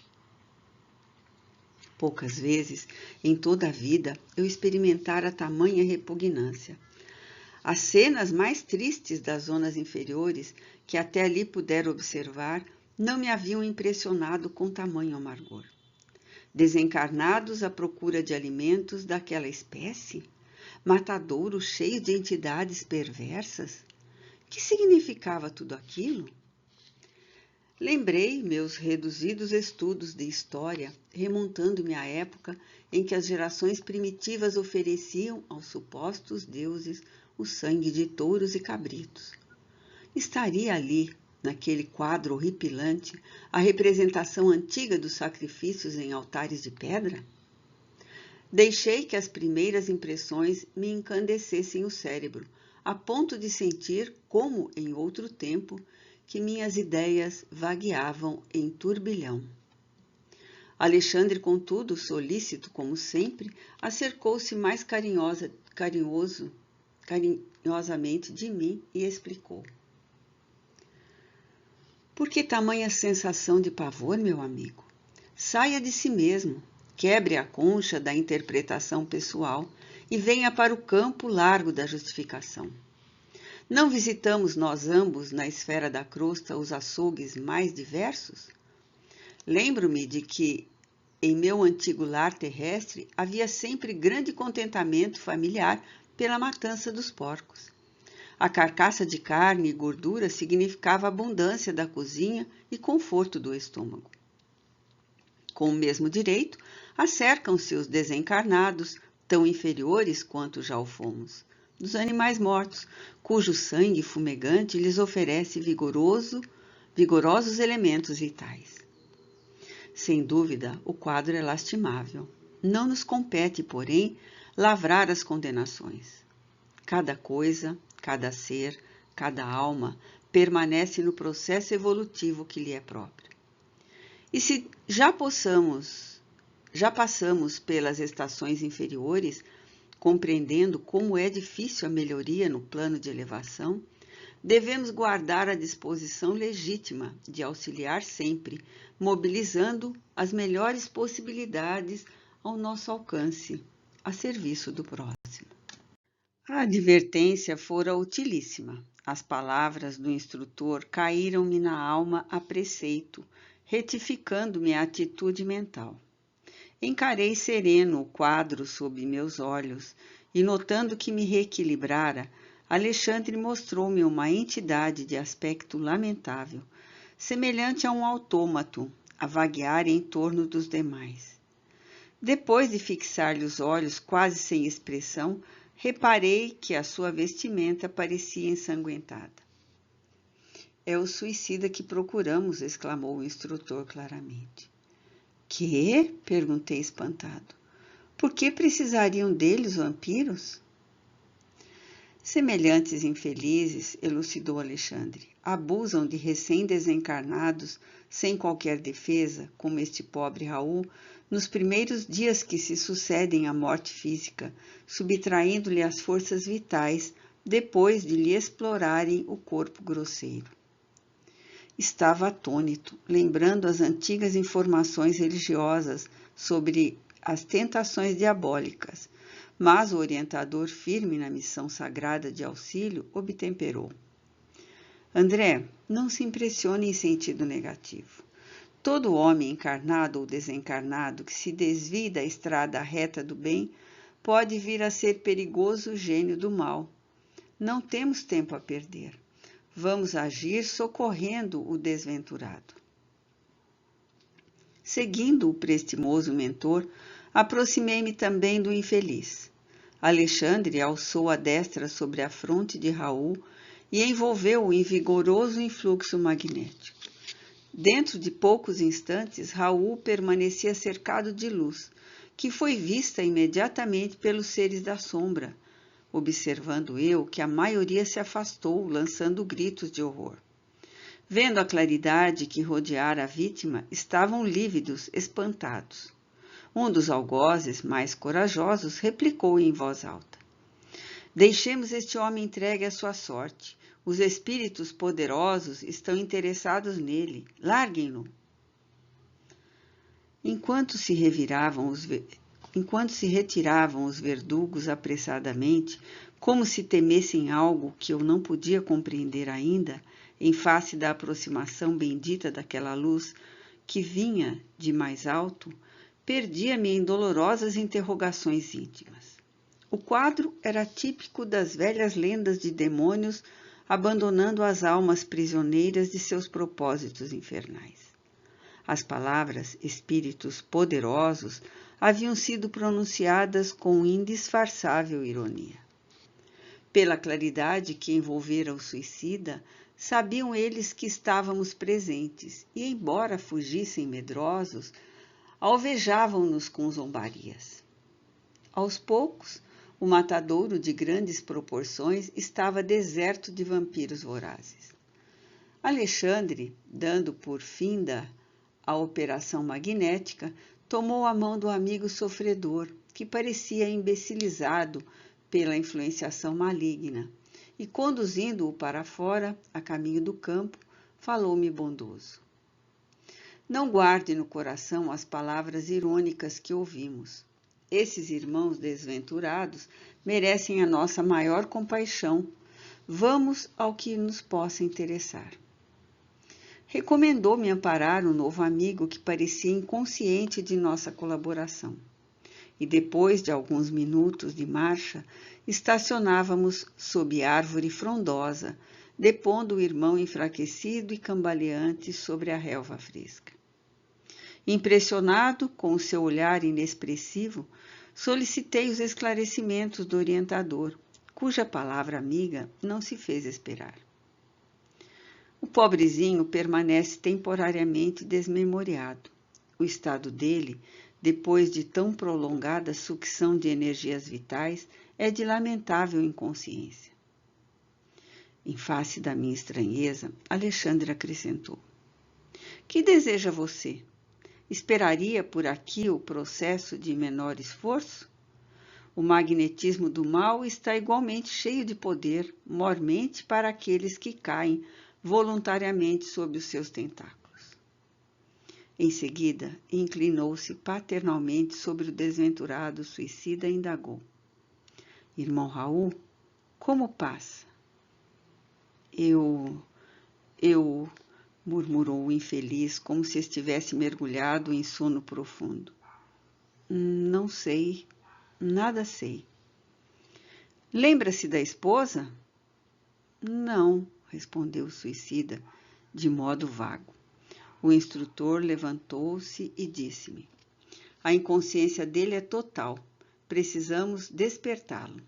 Poucas vezes, em toda a vida, eu experimentara tamanha repugnância. As cenas mais tristes das zonas inferiores, que até ali pudera observar, não me haviam impressionado com tamanho amargor. Desencarnados à procura de alimentos daquela espécie? Matadouros cheios de entidades perversas? Que significava tudo aquilo? Lembrei meus reduzidos estudos de história, remontando-me à época em que as gerações primitivas ofereciam aos supostos deuses o sangue de touros e cabritos. Estaria ali, naquele quadro horripilante, a representação antiga dos sacrifícios em altares de pedra? Deixei que as primeiras impressões me encandecessem o cérebro, a ponto de sentir, como em outro tempo, que minhas ideias vagueavam em turbilhão. Alexandre, contudo, solícito como sempre, acercou-se mais carinhosamente de mim e explicou. Por que tamanha sensação de pavor, meu amigo? Saia de si mesmo, quebre a concha da interpretação pessoal e venha para o campo largo da justificação. Não visitamos nós ambos, na esfera da crosta, os açougues mais diversos? Lembro-me de que, em meu antigo lar terrestre, havia sempre grande contentamento familiar pela matança dos porcos. A carcaça de carne e gordura significava abundância da cozinha e conforto do estômago. Com o mesmo direito, acercam-se os desencarnados, tão inferiores quanto já o fomos, dos animais mortos, cujo sangue fumegante lhes oferece vigorosos elementos vitais. Sem dúvida, o quadro é lastimável. Não nos compete, porém, lavrar as condenações. Cada coisa, cada ser, cada alma permanece no processo evolutivo que lhe é próprio. E se já passamos pelas estações inferiores, compreendendo como é difícil a melhoria no plano de elevação, devemos guardar a disposição legítima de auxiliar sempre, mobilizando as melhores possibilidades ao nosso alcance, a serviço do próximo. A advertência fora utilíssima. As palavras do instrutor caíram-me na alma a preceito, retificando-me a atitude mental. Encarei sereno o quadro sob meus olhos e, notando que me reequilibrara, Alexandre mostrou-me uma entidade de aspecto lamentável, semelhante a um autômato, a vaguear em torno dos demais. Depois de fixar-lhe os olhos quase sem expressão, reparei que a sua vestimenta parecia ensanguentada. É o suicida que procuramos, exclamou o instrutor claramente. Que? Perguntei espantado. Por que precisariam deles vampiros? Semelhantes infelizes, elucidou Alexandre, abusam de recém-desencarnados sem qualquer defesa, como este pobre Raul, nos primeiros dias que se sucedem à morte física, subtraindo-lhe as forças vitais depois de lhe explorarem o corpo grosseiro. Estava atônito, lembrando as antigas informações religiosas sobre as tentações diabólicas, mas o orientador, firme na missão sagrada de auxílio, obtemperou. André, não se impressione em sentido negativo. Todo homem encarnado ou desencarnado que se desvie da estrada reta do bem pode vir a ser perigoso gênio do mal. Não temos tempo a perder. Vamos agir socorrendo o desventurado. Seguindo o prestimoso mentor, aproximei-me também do infeliz. Alexandre alçou a destra sobre a fronte de Raul e envolveu-o em vigoroso influxo magnético. Dentro de poucos instantes, Raul permanecia cercado de luz, que foi vista imediatamente pelos seres da sombra, observando eu que a maioria se afastou, lançando gritos de horror. Vendo a claridade que rodeara a vítima, estavam lívidos, espantados. Um dos algozes, mais corajosos, replicou em voz alta: deixemos este homem entregue à sua sorte. Os espíritos poderosos estão interessados nele. Larguem-no. Enquanto se retiravam os verdugos apressadamente, como se temessem algo que eu não podia compreender ainda, em face da aproximação bendita daquela luz que vinha de mais alto, perdia-me em dolorosas interrogações íntimas. O quadro era típico das velhas lendas de demônios abandonando as almas prisioneiras de seus propósitos infernais. As palavras espíritos poderosos haviam sido pronunciadas com indisfarçável ironia. Pela claridade que envolvera o suicida, sabiam eles que estávamos presentes e, embora fugissem medrosos, alvejavam-nos com zombarias. Aos poucos, o matadouro de grandes proporções estava deserto de vampiros vorazes. Alexandre, dando por finda a operação magnética, tomou a mão do amigo sofredor, que parecia imbecilizado pela influenciação maligna, e, conduzindo-o para fora, a caminho do campo, falou-me bondoso. Não guarde no coração as palavras irônicas que ouvimos. Esses irmãos desventurados merecem a nossa maior compaixão. Vamos ao que nos possa interessar. Recomendou-me amparar um novo amigo que parecia inconsciente de nossa colaboração. E depois de alguns minutos de marcha, estacionávamos sob árvore frondosa, depondo o irmão enfraquecido e cambaleante sobre a relva fresca. Impressionado com o seu olhar inexpressivo, solicitei os esclarecimentos do orientador, cuja palavra amiga não se fez esperar. O pobrezinho permanece temporariamente desmemoriado. O estado dele, depois de tão prolongada sucção de energias vitais, é de lamentável inconsciência. Em face da minha estranheza, Alexandre acrescentou: que deseja você? Esperaria por aqui o processo de menor esforço? O magnetismo do mal está igualmente cheio de poder, mormente para aqueles que caem voluntariamente sob os seus tentáculos. Em seguida, inclinou-se paternalmente sobre o desventurado suicida e indagou: irmão Raul, como passa? Eu, murmurou o infeliz, como se estivesse mergulhado em sono profundo. Não sei, nada sei. Lembra-se da esposa? Não, respondeu o suicida, de modo vago. O instrutor levantou-se e disse-me: a inconsciência dele é total, precisamos despertá-lo.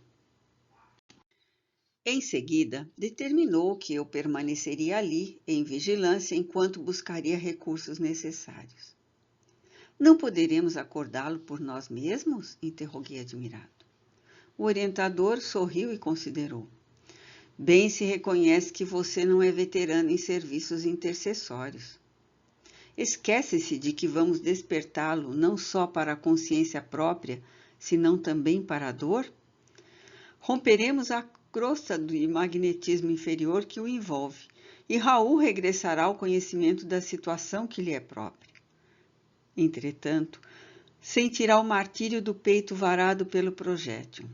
Em seguida, determinou que eu permaneceria ali, em vigilância, enquanto buscaria recursos necessários. Não poderemos acordá-lo por nós mesmos? Interroguei admirado. O orientador sorriu e considerou. Bem se reconhece que você não é veterano em serviços intercessórios. Esquece-se de que vamos despertá-lo não só para a consciência própria, senão também para a dor? Romperemos a crosta do magnetismo inferior que o envolve, e Raul regressará ao conhecimento da situação que lhe é própria. Entretanto, sentirá o martírio do peito varado pelo projétil.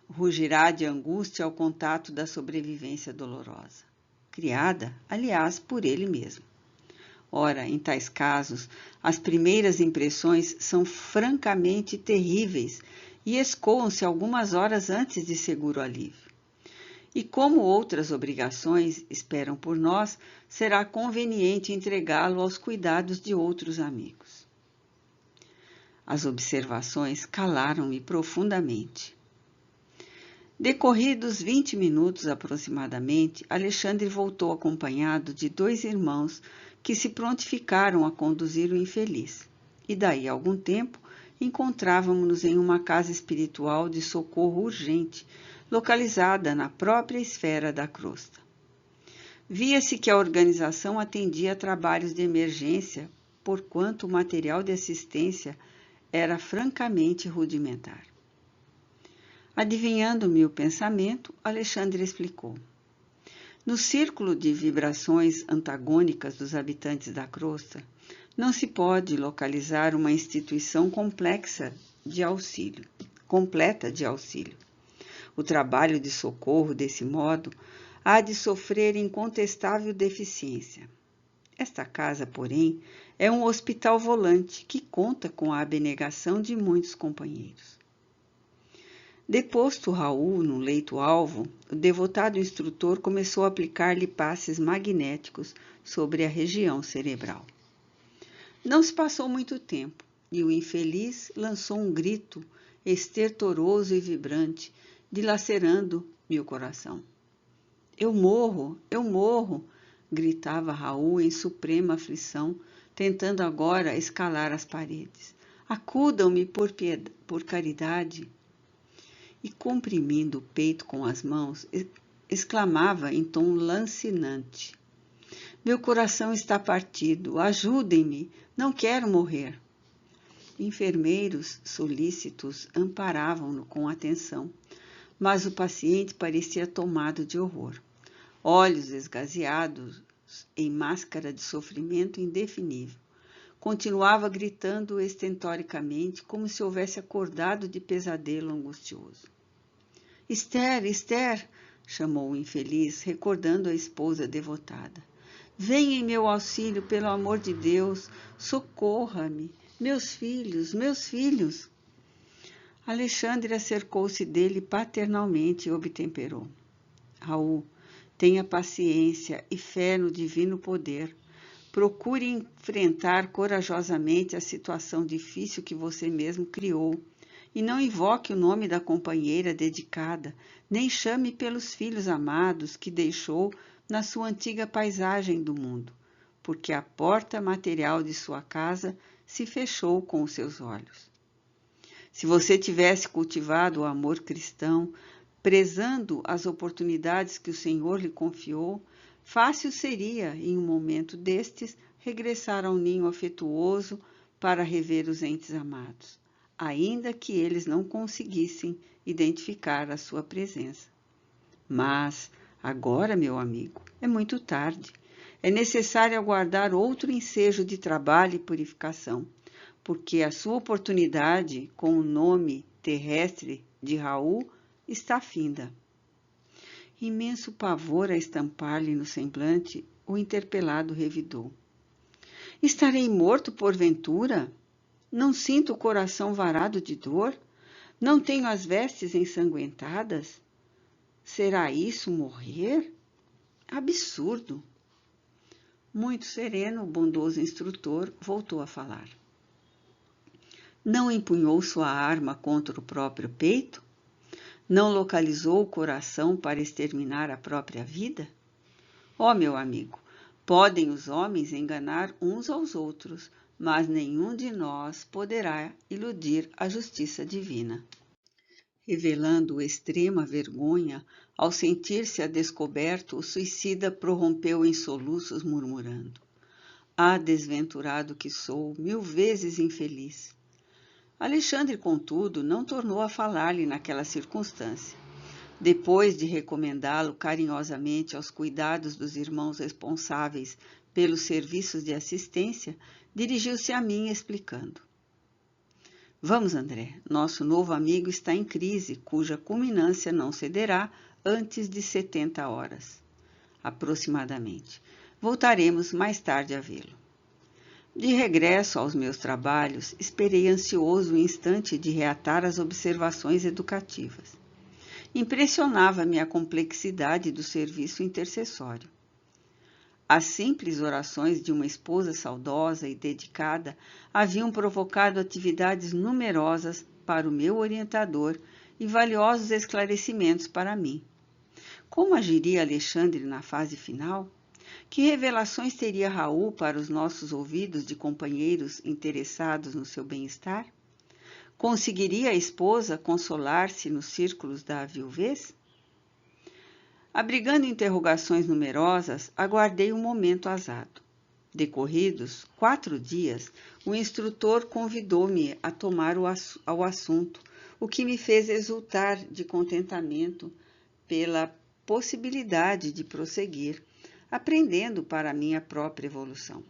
Rugirá de angústia ao contato da sobrevivência dolorosa, criada, aliás, por ele mesmo. Ora, em tais casos, as primeiras impressões são francamente terríveis e escoam-se algumas horas antes de seguro alívio. E como outras obrigações esperam por nós, será conveniente entregá-lo aos cuidados de outros amigos. As observações calaram-me profundamente. Decorridos 20 minutos aproximadamente, Alexandre voltou acompanhado de 2 irmãos que se prontificaram a conduzir o infeliz. E daí a algum tempo, encontrávamos-nos em uma casa espiritual de socorro urgente, localizada na própria esfera da crosta. Via-se que a organização atendia a trabalhos de emergência, porquanto o material de assistência era francamente rudimentar. Adivinhando-me o pensamento, Alexandre explicou. No círculo de vibrações antagônicas dos habitantes da crosta, não se pode localizar uma instituição completa de auxílio. O trabalho de socorro, desse modo, há de sofrer incontestável deficiência. Esta casa, porém, é um hospital volante que conta com a abnegação de muitos companheiros. Deposto Raul no leito-alvo, o devotado instrutor começou a aplicar-lhe passes magnéticos sobre a região cerebral. Não se passou muito tempo e o infeliz lançou um grito estertoroso e vibrante, dilacerando-me o coração. Eu morro, gritava Raul em suprema aflição, tentando agora escalar as paredes. Acudam-me por caridade. E comprimindo o peito com as mãos, exclamava em tom lancinante. Meu coração está partido, ajudem-me, não quero morrer. Enfermeiros solícitos amparavam-no com atenção, mas o paciente parecia tomado de horror. Olhos esgazeados em máscara de sofrimento indefinível. Continuava gritando estentoricamente, como se houvesse acordado de pesadelo angustioso. Esther, Esther, chamou o infeliz, recordando a esposa devotada. Venha em meu auxílio, pelo amor de Deus, socorra-me, meus filhos. Alexandre acercou-se dele paternalmente e obtemperou. Raul, tenha paciência e fé no divino poder. Procure enfrentar corajosamente a situação difícil que você mesmo criou e não invoque o nome da companheira dedicada, nem chame pelos filhos amados que deixou na sua antiga paisagem do mundo, porque a porta material de sua casa se fechou com os seus olhos. Se você tivesse cultivado o amor cristão, prezando as oportunidades que o Senhor lhe confiou, fácil seria, em um momento destes, regressar ao ninho afetuoso para rever os entes amados, ainda que eles não conseguissem identificar a sua presença. Mas, agora, meu amigo, é muito tarde. É necessário aguardar outro ensejo de trabalho e purificação, porque a sua oportunidade, com o nome terrestre de Raul, está finda. Imenso pavor a estampar-lhe no semblante, o interpelado revidou. Estarei morto porventura? Não sinto o coração varado de dor? Não tenho as vestes ensanguentadas? Será isso morrer? Absurdo! Muito sereno, o bondoso instrutor voltou a falar. Não empunhou sua arma contra o próprio peito? Não localizou o coração para exterminar a própria vida? Ó, meu amigo, podem os homens enganar uns aos outros, mas nenhum de nós poderá iludir a justiça divina. Revelando extrema vergonha, ao sentir-se a descoberto, o suicida prorrompeu em soluços, murmurando: Ah, desventurado que sou, 1000 vezes infeliz! Alexandre, contudo, não tornou a falar-lhe naquela circunstância. Depois de recomendá-lo carinhosamente aos cuidados dos irmãos responsáveis pelos serviços de assistência, dirigiu-se a mim explicando. Vamos, André, nosso novo amigo está em crise, cuja culminância não cederá antes de 70 horas, aproximadamente. Voltaremos mais tarde a vê-lo. De regresso aos meus trabalhos, esperei ansioso o instante de reatar as observações educativas. Impressionava-me a complexidade do serviço intercessório. As simples orações de uma esposa saudosa e dedicada haviam provocado atividades numerosas para o meu orientador e valiosos esclarecimentos para mim. Como agiria Alexandre na fase final? Que revelações teria Raul para os nossos ouvidos de companheiros interessados no seu bem-estar? Conseguiria a esposa consolar-se nos círculos da viuvez? Abrigando interrogações numerosas, aguardei um momento azado. Decorridos 4 dias, o instrutor convidou-me a tomar ao assunto, o que me fez exultar de contentamento pela possibilidade de prosseguir, aprendendo para a minha própria evolução.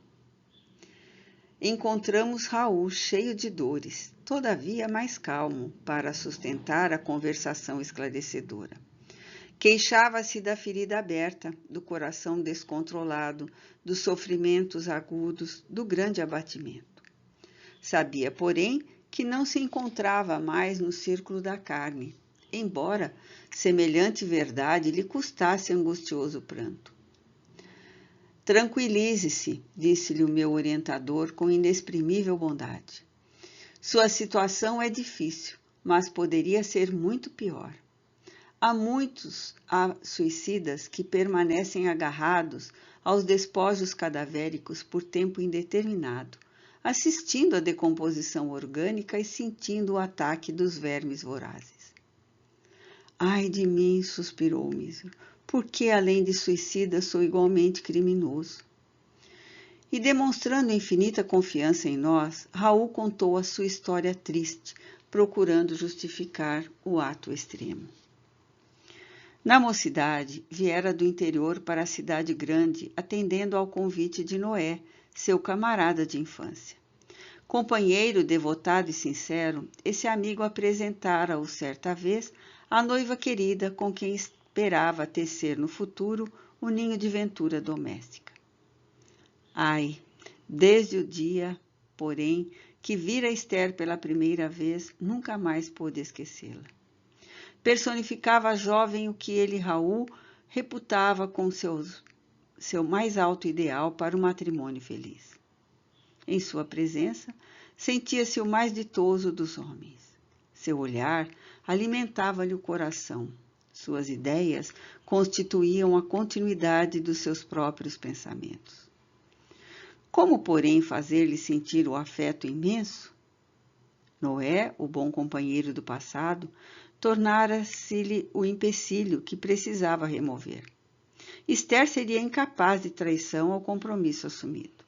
Encontramos Raul cheio de dores, todavia mais calmo para sustentar a conversação esclarecedora. Queixava-se da ferida aberta, do coração descontrolado, dos sofrimentos agudos, do grande abatimento. Sabia, porém, que não se encontrava mais no círculo da carne, embora semelhante verdade lhe custasse angustioso pranto. Tranquilize-se, disse-lhe o meu orientador com inexprimível bondade. Sua situação é difícil, mas poderia ser muito pior. Há muitos suicidas que permanecem agarrados aos despojos cadavéricos por tempo indeterminado, assistindo à decomposição orgânica e sentindo o ataque dos vermes vorazes. Ai de mim, suspirou o mísero, porque além de suicida sou igualmente criminoso. E demonstrando infinita confiança em nós, Raul contou a sua história triste, procurando justificar o ato extremo. Na mocidade, viera do interior para a cidade grande, atendendo ao convite de Noé, seu camarada de infância. Companheiro devotado e sincero, esse amigo apresentara-o certa vez à noiva querida com quem esperava tecer no futuro o ninho de ventura doméstica. Ai, desde o dia, porém, que vira Esther pela primeira vez, nunca mais pôde esquecê-la. Personificava a jovem o que ele, Raul, reputava com seu mais alto ideal para o matrimônio feliz. Em sua presença, sentia-se o mais ditoso dos homens. Seu olhar alimentava-lhe o coração. Suas ideias constituíam a continuidade dos seus próprios pensamentos. Como, porém, fazer-lhe sentir o afeto imenso? Noé, o bom companheiro do passado, tornara-se-lhe o empecilho que precisava remover. Esther seria incapaz de traição ao compromisso assumido.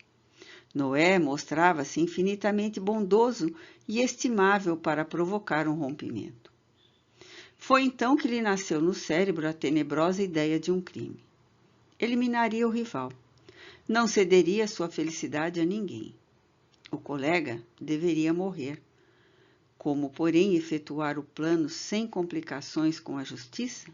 Noé mostrava-se infinitamente bondoso e estimável para provocar um rompimento. Foi então que lhe nasceu no cérebro a tenebrosa ideia de um crime. Eliminaria o rival. Não cederia sua felicidade a ninguém. O colega deveria morrer. Como, porém, efetuar o plano sem complicações com a justiça?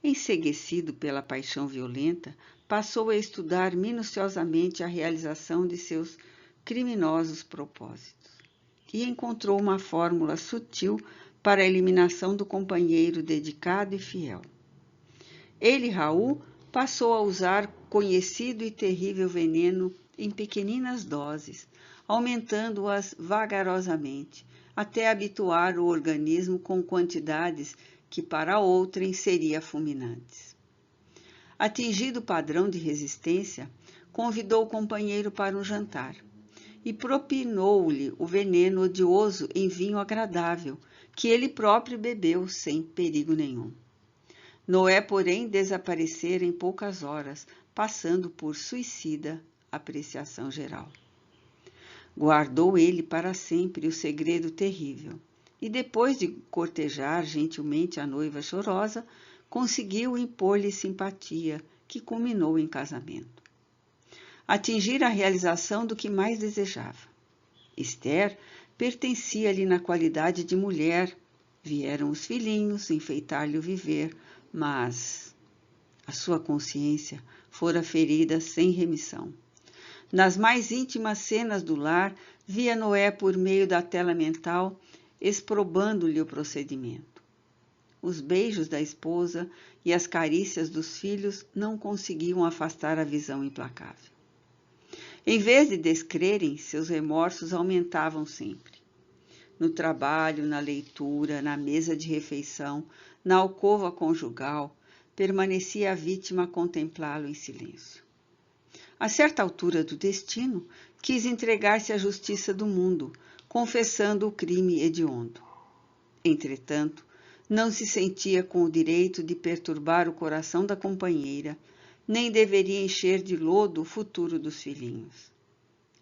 Enceguecido pela paixão violenta, passou a estudar minuciosamente a realização de seus criminosos propósitos e encontrou uma fórmula sutil para a eliminação do companheiro dedicado e fiel. Ele, Raul, passou a usar conhecido e terrível veneno em pequeninas doses, aumentando-as vagarosamente, até habituar o organismo com quantidades que para outrem seria fulminantes. Atingido o padrão de resistência, convidou o companheiro para um jantar e propinou-lhe o veneno odioso em vinho agradável, que ele próprio bebeu sem perigo nenhum. Noé, porém, desaparecera em poucas horas, passando por suicida apreciação geral. Guardou ele para sempre o segredo terrível, e depois de cortejar gentilmente a noiva chorosa, conseguiu impor-lhe simpatia, que culminou em casamento. Atingira a realização do que mais desejava. Esther pertencia-lhe na qualidade de mulher, vieram os filhinhos enfeitar-lhe o viver, mas a sua consciência fora ferida sem remissão. Nas mais íntimas cenas do lar, via Noé por meio da tela mental, exprobando-lhe o procedimento. Os beijos da esposa e as carícias dos filhos não conseguiam afastar a visão implacável. Em vez de descrerem, seus remorsos aumentavam sempre. No trabalho, na leitura, na mesa de refeição, na alcova conjugal, permanecia a vítima a contemplá-lo em silêncio. A certa altura do destino, quis entregar-se à justiça do mundo, confessando o crime hediondo. Entretanto, não se sentia com o direito de perturbar o coração da companheira, nem deveria encher de lodo o futuro dos filhinhos.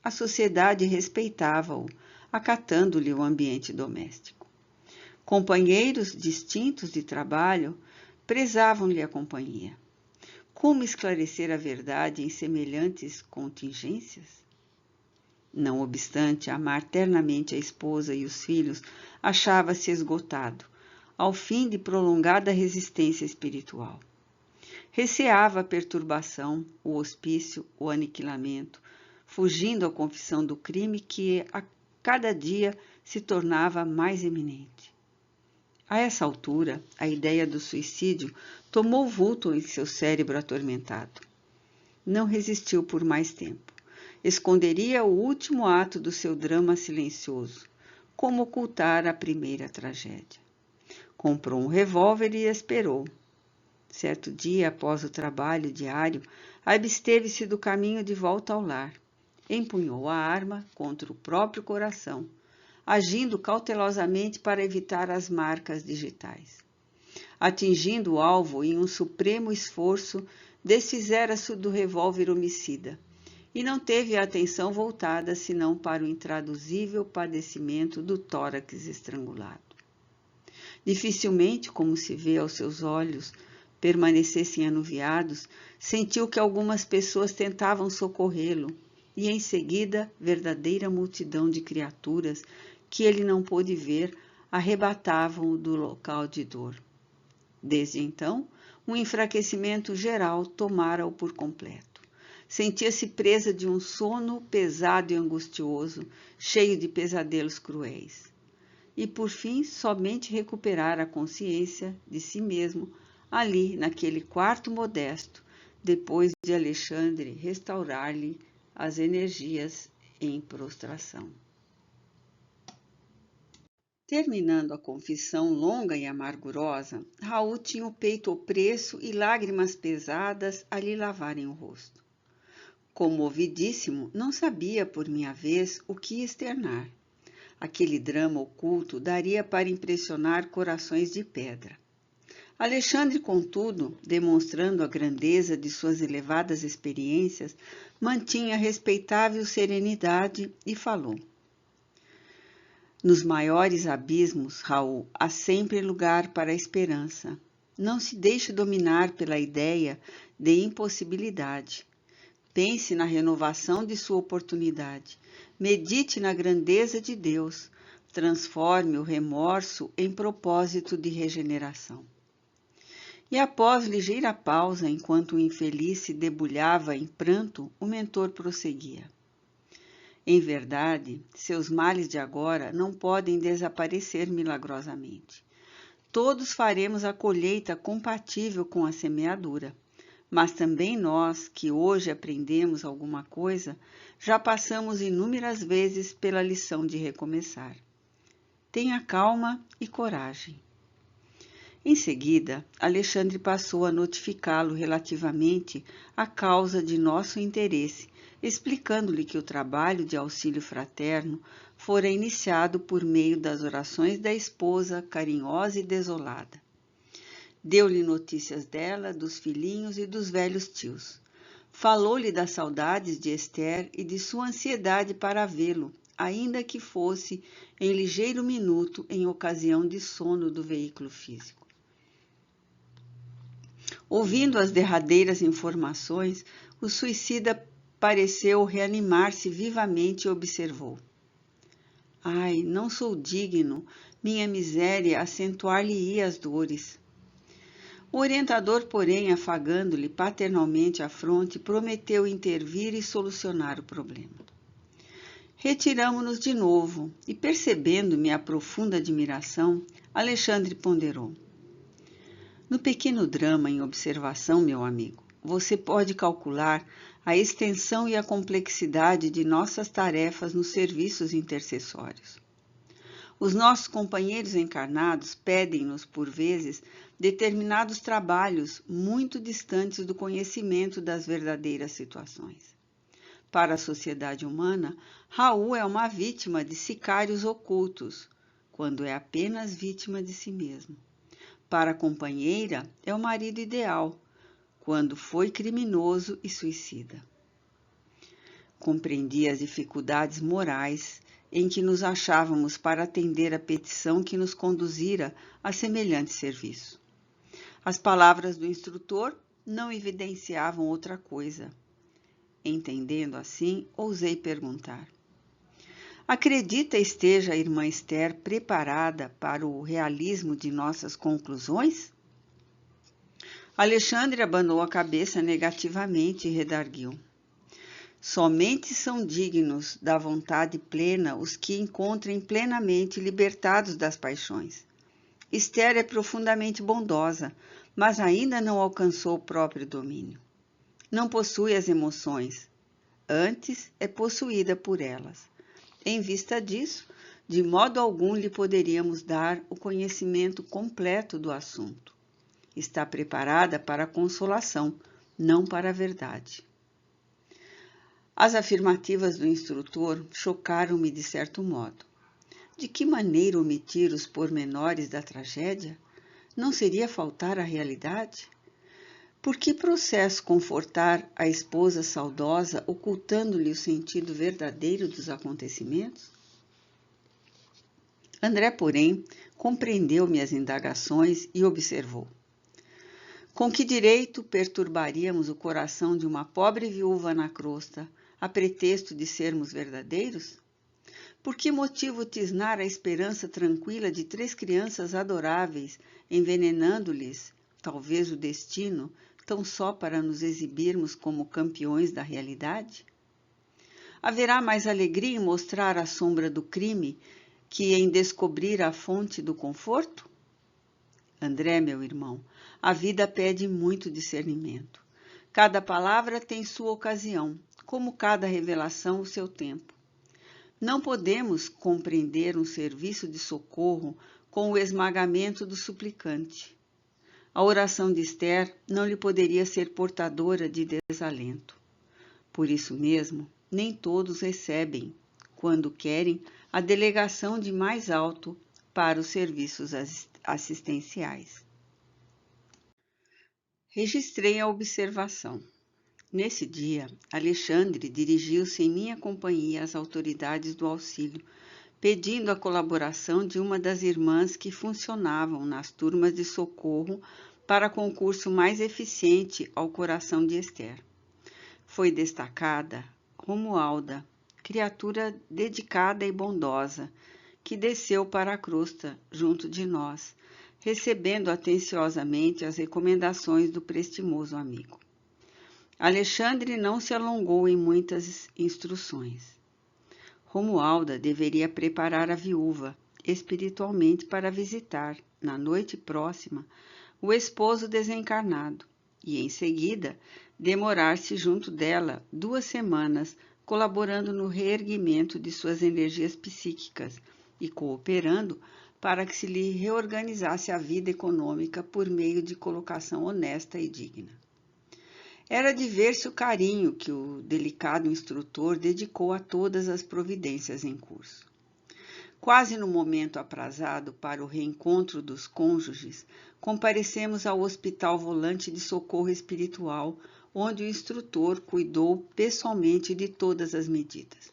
A sociedade respeitava-o, acatando-lhe o ambiente doméstico. Companheiros distintos de trabalho prezavam-lhe a companhia. Como esclarecer a verdade em semelhantes contingências? Não obstante amar ternamente a esposa e os filhos, achava-se esgotado, ao fim de prolongada resistência espiritual. Receava a perturbação, o hospício, o aniquilamento, fugindo à confissão do crime que a cada dia se tornava mais eminente. A essa altura, a ideia do suicídio tomou vulto em seu cérebro atormentado. Não resistiu por mais tempo. Esconderia o último ato do seu drama silencioso, como ocultar a primeira tragédia. Comprou um revólver e esperou. Certo dia, após o trabalho diário, absteve-se do caminho de volta ao lar. Empunhou a arma contra o próprio coração, agindo cautelosamente para evitar as marcas digitais. Atingindo o alvo em um supremo esforço, desfizera-se do revólver homicida e não teve a atenção voltada senão para o intraduzível padecimento do tórax estrangulado. Dificilmente, como se vê aos seus olhos, permanecessem anuviados, sentiu que algumas pessoas tentavam socorrê-lo e, em seguida, verdadeira multidão de criaturas que ele não pôde ver arrebatavam-o do local de dor. Desde então, um enfraquecimento geral tomara-o por completo. Sentia-se presa de um sono pesado e angustioso, cheio de pesadelos cruéis. E, por fim, somente recuperar a consciência de si mesmo ali, naquele quarto modesto, depois de Alexandre restaurar-lhe as energias em prostração. Terminando a confissão longa e amargurosa, Raul tinha o peito opresso e lágrimas pesadas a lhe lavarem o rosto. Comovidíssimo, não sabia, por minha vez, o que externar. Aquele drama oculto daria para impressionar corações de pedra. Alexandre, contudo, demonstrando a grandeza de suas elevadas experiências, mantinha respeitável serenidade e falou. Nos maiores abismos, Raul, há sempre lugar para a esperança. Não se deixe dominar pela ideia de impossibilidade. Pense na renovação de sua oportunidade. Medite na grandeza de Deus. Transforme o remorso em propósito de regeneração. E após ligeira pausa, enquanto o infeliz se debulhava em pranto, o mentor prosseguia. Em verdade, seus males de agora não podem desaparecer milagrosamente. Todos faremos a colheita compatível com a semeadura, mas também nós, que hoje aprendemos alguma coisa, já passamos inúmeras vezes pela lição de recomeçar. Tenha calma e coragem. Em seguida, Alexandre passou a notificá-lo relativamente à causa de nosso interesse, explicando-lhe que o trabalho de auxílio fraterno fora iniciado por meio das orações da esposa carinhosa e desolada. Deu-lhe notícias dela, dos filhinhos e dos velhos tios. Falou-lhe das saudades de Esther e de sua ansiedade para vê-lo, ainda que fosse em ligeiro minuto em ocasião de sono do veículo físico. Ouvindo as derradeiras informações, o suicida pareceu reanimar-se vivamente e observou. Ai, não sou digno, minha miséria acentuar-lhe-ia as dores. O orientador, porém, afagando-lhe paternalmente a fronte, prometeu intervir e solucionar o problema. Retiramo-nos de novo e, percebendo minha profunda admiração, Alexandre ponderou. No pequeno drama em observação, meu amigo, você pode calcular a extensão e a complexidade de nossas tarefas nos serviços intercessórios. Os nossos companheiros encarnados pedem-nos, por vezes, determinados trabalhos muito distantes do conhecimento das verdadeiras situações. Para a sociedade humana, Raul é uma vítima de sicários ocultos, quando é apenas vítima de si mesmo. Para a companheira, é o marido ideal, quando foi criminoso e suicida. Compreendi as dificuldades morais em que nos achávamos para atender a petição que nos conduzira a semelhante serviço. As palavras do instrutor não evidenciavam outra coisa. Entendendo assim, ousei perguntar: acredita esteja a irmã Esther preparada para o realismo de nossas conclusões? Alexandre abanou a cabeça negativamente e redarguiu: somente são dignos da vontade plena os que encontrem plenamente libertados das paixões. Esther é profundamente bondosa, mas ainda não alcançou o próprio domínio. Não possui as emoções, antes é possuída por elas. Em vista disso, de modo algum lhe poderíamos dar o conhecimento completo do assunto. Está preparada para a consolação, não para a verdade. As afirmativas do instrutor chocaram-me de certo modo. De que maneira omitir os pormenores da tragédia? Não seria faltar à realidade? Por que processo confortar a esposa saudosa, ocultando-lhe o sentido verdadeiro dos acontecimentos? André, porém, compreendeu minhas indagações e observou: com que direito perturbaríamos o coração de uma pobre viúva na crosta, a pretexto de sermos verdadeiros? Por que motivo tisnar a esperança tranquila de 3 crianças adoráveis, envenenando-lhes, talvez, o destino, tão só para nos exibirmos como campeões da realidade? Haverá mais alegria em mostrar a sombra do crime que em descobrir a fonte do conforto? André, meu irmão, a vida pede muito discernimento. Cada palavra tem sua ocasião, como cada revelação o seu tempo. Não podemos compreender um serviço de socorro com o esmagamento do suplicante. A oração de Esther não lhe poderia ser portadora de desalento. Por isso mesmo, nem todos recebem, quando querem, a delegação de mais alto para os serviços assistenciais. Registrei a observação. Nesse dia, Alexandre dirigiu-se em minha companhia às autoridades do auxílio, pedindo a colaboração de uma das irmãs que funcionavam nas turmas de socorro para concurso mais eficiente ao coração de Esther. Foi destacada Romualda, criatura dedicada e bondosa, que desceu para a crosta junto de nós, recebendo atenciosamente as recomendações do prestimoso amigo. Alexandre não se alongou em muitas instruções. Romualda deveria preparar a viúva espiritualmente para visitar, na noite próxima, o esposo desencarnado e, em seguida, demorar-se junto dela 2 semanas, colaborando no reerguimento de suas energias psíquicas e cooperando para que se lhe reorganizasse a vida econômica por meio de colocação honesta e digna. Era de ver-se o carinho que o delicado instrutor dedicou a todas as providências em curso. Quase no momento aprazado para o reencontro dos cônjuges, comparecemos ao Hospital Volante de Socorro Espiritual, onde o instrutor cuidou pessoalmente de todas as medidas.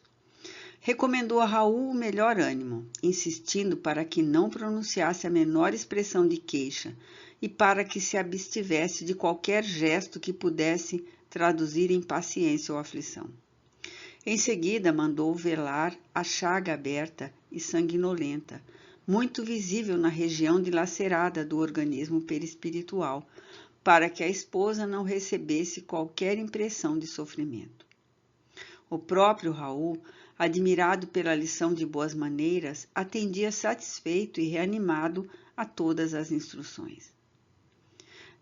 Recomendou a Raul o melhor ânimo, insistindo para que não pronunciasse a menor expressão de queixa e para que se abstivesse de qualquer gesto que pudesse traduzir impaciência ou aflição. Em seguida, mandou velar a chaga aberta e sanguinolenta, muito visível na região dilacerada do organismo perispiritual, para que a esposa não recebesse qualquer impressão de sofrimento. O próprio Raul, admirado pela lição de boas maneiras, atendia satisfeito e reanimado a todas as instruções.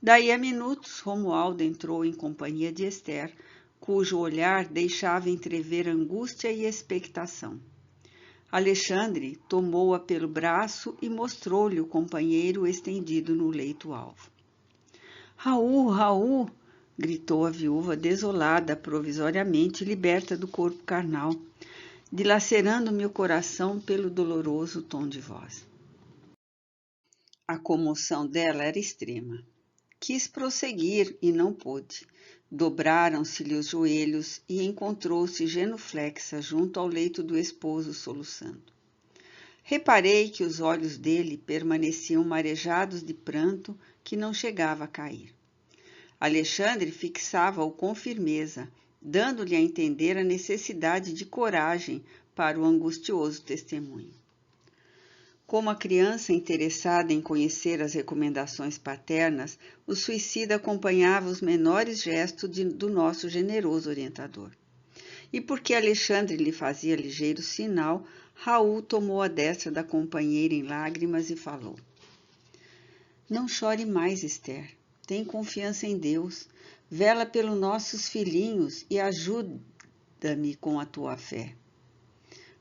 Daí a minutos, Romualdo entrou em companhia de Esther, cujo olhar deixava entrever angústia e expectação. Alexandre tomou-a pelo braço e mostrou-lhe o companheiro estendido no leito-alvo. Raul, Raul! Gritou a viúva desolada, provisoriamente liberta do corpo carnal, dilacerando-me o coração pelo doloroso tom de voz. A comoção dela era extrema. Quis prosseguir e não pôde. Dobraram-se-lhe os joelhos e encontrou-se genuflexa junto ao leito do esposo, soluçando. Reparei que os olhos dele permaneciam marejados de pranto que não chegava a cair. Alexandre fixava-o com firmeza, dando-lhe a entender a necessidade de coragem para o angustioso testemunho. Como a criança interessada em conhecer as recomendações paternas, o suicida acompanhava os menores gestos do nosso generoso orientador. E porque Alexandre lhe fazia ligeiro sinal, Raul tomou a destra da companheira em lágrimas e falou: Não chore mais, Esther. Tem confiança em Deus. Vela pelos nossos filhinhos e ajuda-me com a tua fé.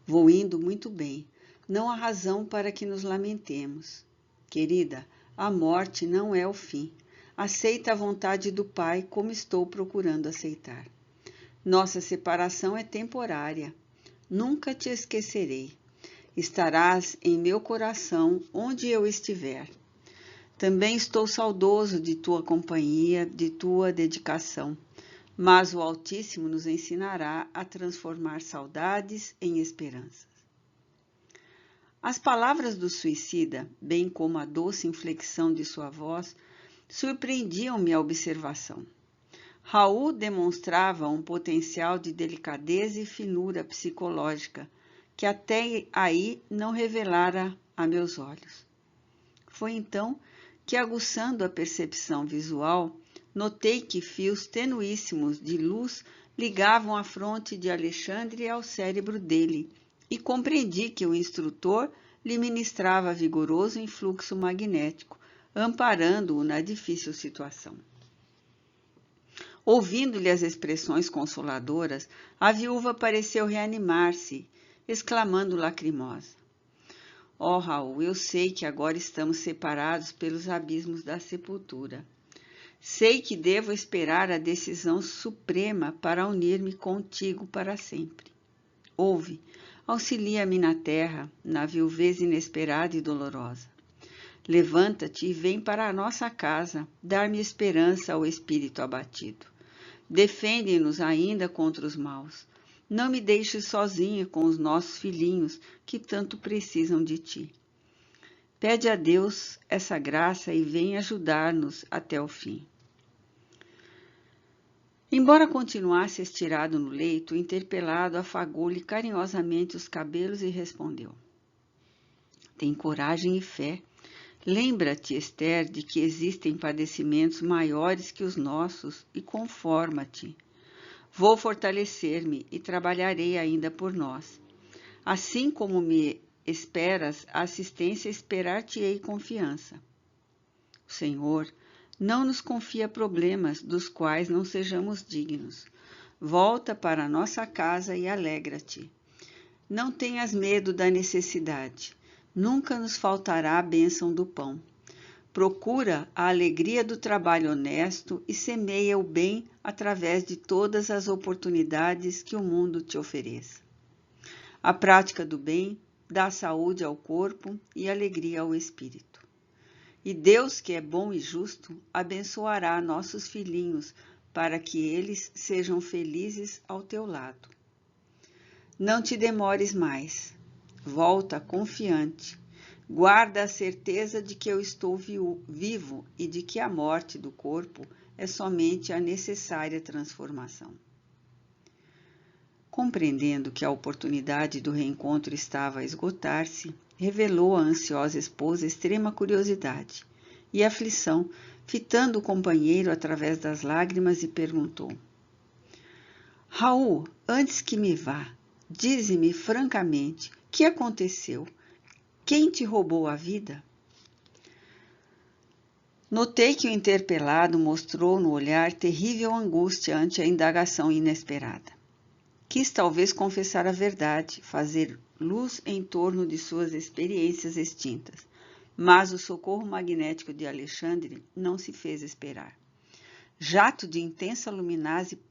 Vou indo muito bem. Não há razão para que nos lamentemos. Querida, a morte não é o fim. Aceita a vontade do Pai como estou procurando aceitar. Nossa separação é temporária. Nunca te esquecerei. Estarás em meu coração onde eu estiver. Também estou saudoso de tua companhia, de tua dedicação. Mas o Altíssimo nos ensinará a transformar saudades em esperanças. As palavras do suicida, bem como a doce inflexão de sua voz, surpreendiam-me a observação. Raul demonstrava um potencial de delicadeza e finura psicológica que até aí não revelara a meus olhos. Foi então que, aguçando a percepção visual, notei que fios tenuíssimos de luz ligavam a fronte de Alexandre ao cérebro dele, e compreendi que o instrutor lhe ministrava vigoroso influxo magnético, amparando-o na difícil situação. Ouvindo-lhe as expressões consoladoras, a viúva pareceu reanimar-se, exclamando lacrimosa: Ó Raul, eu sei que agora estamos separados pelos abismos da sepultura. Sei que devo esperar a decisão suprema para unir-me contigo para sempre. Ouve, auxilia-me na terra, na viuvez inesperada e dolorosa. Levanta-te e vem para a nossa casa, dar-me esperança ao espírito abatido. Defende-nos ainda contra os maus. Não me deixes sozinha com os nossos filhinhos, que tanto precisam de ti. Pede a Deus essa graça e vem ajudar-nos até o fim. Embora continuasse estirado no leito, o interpelado afagou-lhe carinhosamente os cabelos e respondeu: Tem coragem e fé. Lembra-te, Esther, de que existem padecimentos maiores que os nossos e conforma-te. Vou fortalecer-me e trabalharei ainda por nós. Assim como me esperas a assistência, esperar-te-ei confiança. O Senhor não nos confia problemas dos quais não sejamos dignos. Volta para a nossa casa e alegra-te. Não tenhas medo da necessidade. Nunca nos faltará a bênção do pão. Procura a alegria do trabalho honesto e semeia o bem através de todas as oportunidades que o mundo te ofereça. A prática do bem dá saúde ao corpo e alegria ao espírito. E Deus, que é bom e justo, abençoará nossos filhinhos para que eles sejam felizes ao teu lado. Não te demores mais. Volta confiante. Guarda a certeza de que eu estou vivo e de que a morte do corpo é somente a necessária transformação. Compreendendo que a oportunidade do reencontro estava a esgotar-se, revelou à ansiosa esposa extrema curiosidade e aflição, fitando o companheiro através das lágrimas e perguntou: Raul, antes que me vá, dize-me francamente, que aconteceu? Quem te roubou a vida? Notei que o interpelado mostrou no olhar terrível angústia ante a indagação inesperada. Quis talvez confessar a verdade, fazer luz em torno de suas experiências extintas, mas o socorro magnético de Alexandre não se fez esperar. Jato de intensa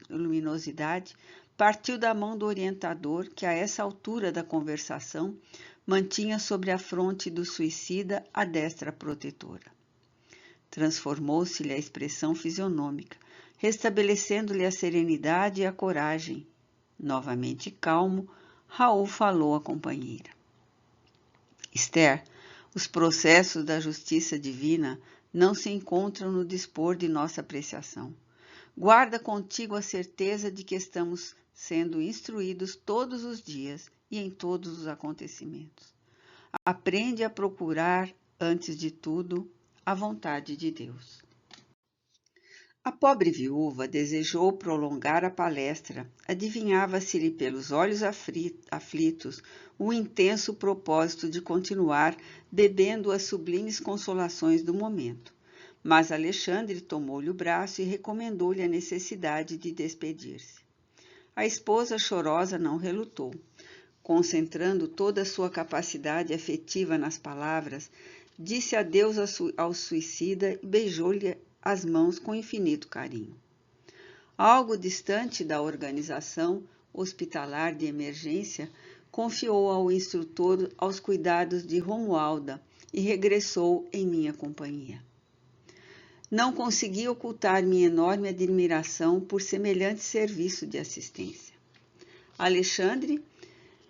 luminosidade partiu da mão do orientador que, a essa altura da conversação, mantinha sobre a fronte do suicida a destra protetora. Transformou-se-lhe a expressão fisionômica, restabelecendo-lhe a serenidade e a coragem. Novamente calmo, Raul falou à companheira. Esther, os processos da justiça divina não se encontram no dispor de nossa apreciação. Guarda contigo a certeza de que estamos sendo instruídos todos os dias e em todos os acontecimentos. Aprende a procurar, antes de tudo, a vontade de Deus. A pobre viúva desejou prolongar a palestra. Adivinhava-se-lhe pelos olhos aflitos o intenso propósito de continuar bebendo as sublimes consolações do momento. Mas Alexandre tomou-lhe o braço e recomendou-lhe a necessidade de despedir-se. A esposa chorosa não relutou. Concentrando toda a sua capacidade afetiva nas palavras, disse adeus ao suicida e beijou-lhe as mãos com infinito carinho. Algo distante da organização hospitalar de emergência, confiou ao instrutor aos cuidados de Romualda e regressou em minha companhia. Não consegui ocultar minha enorme admiração por semelhante serviço de assistência. Alexandre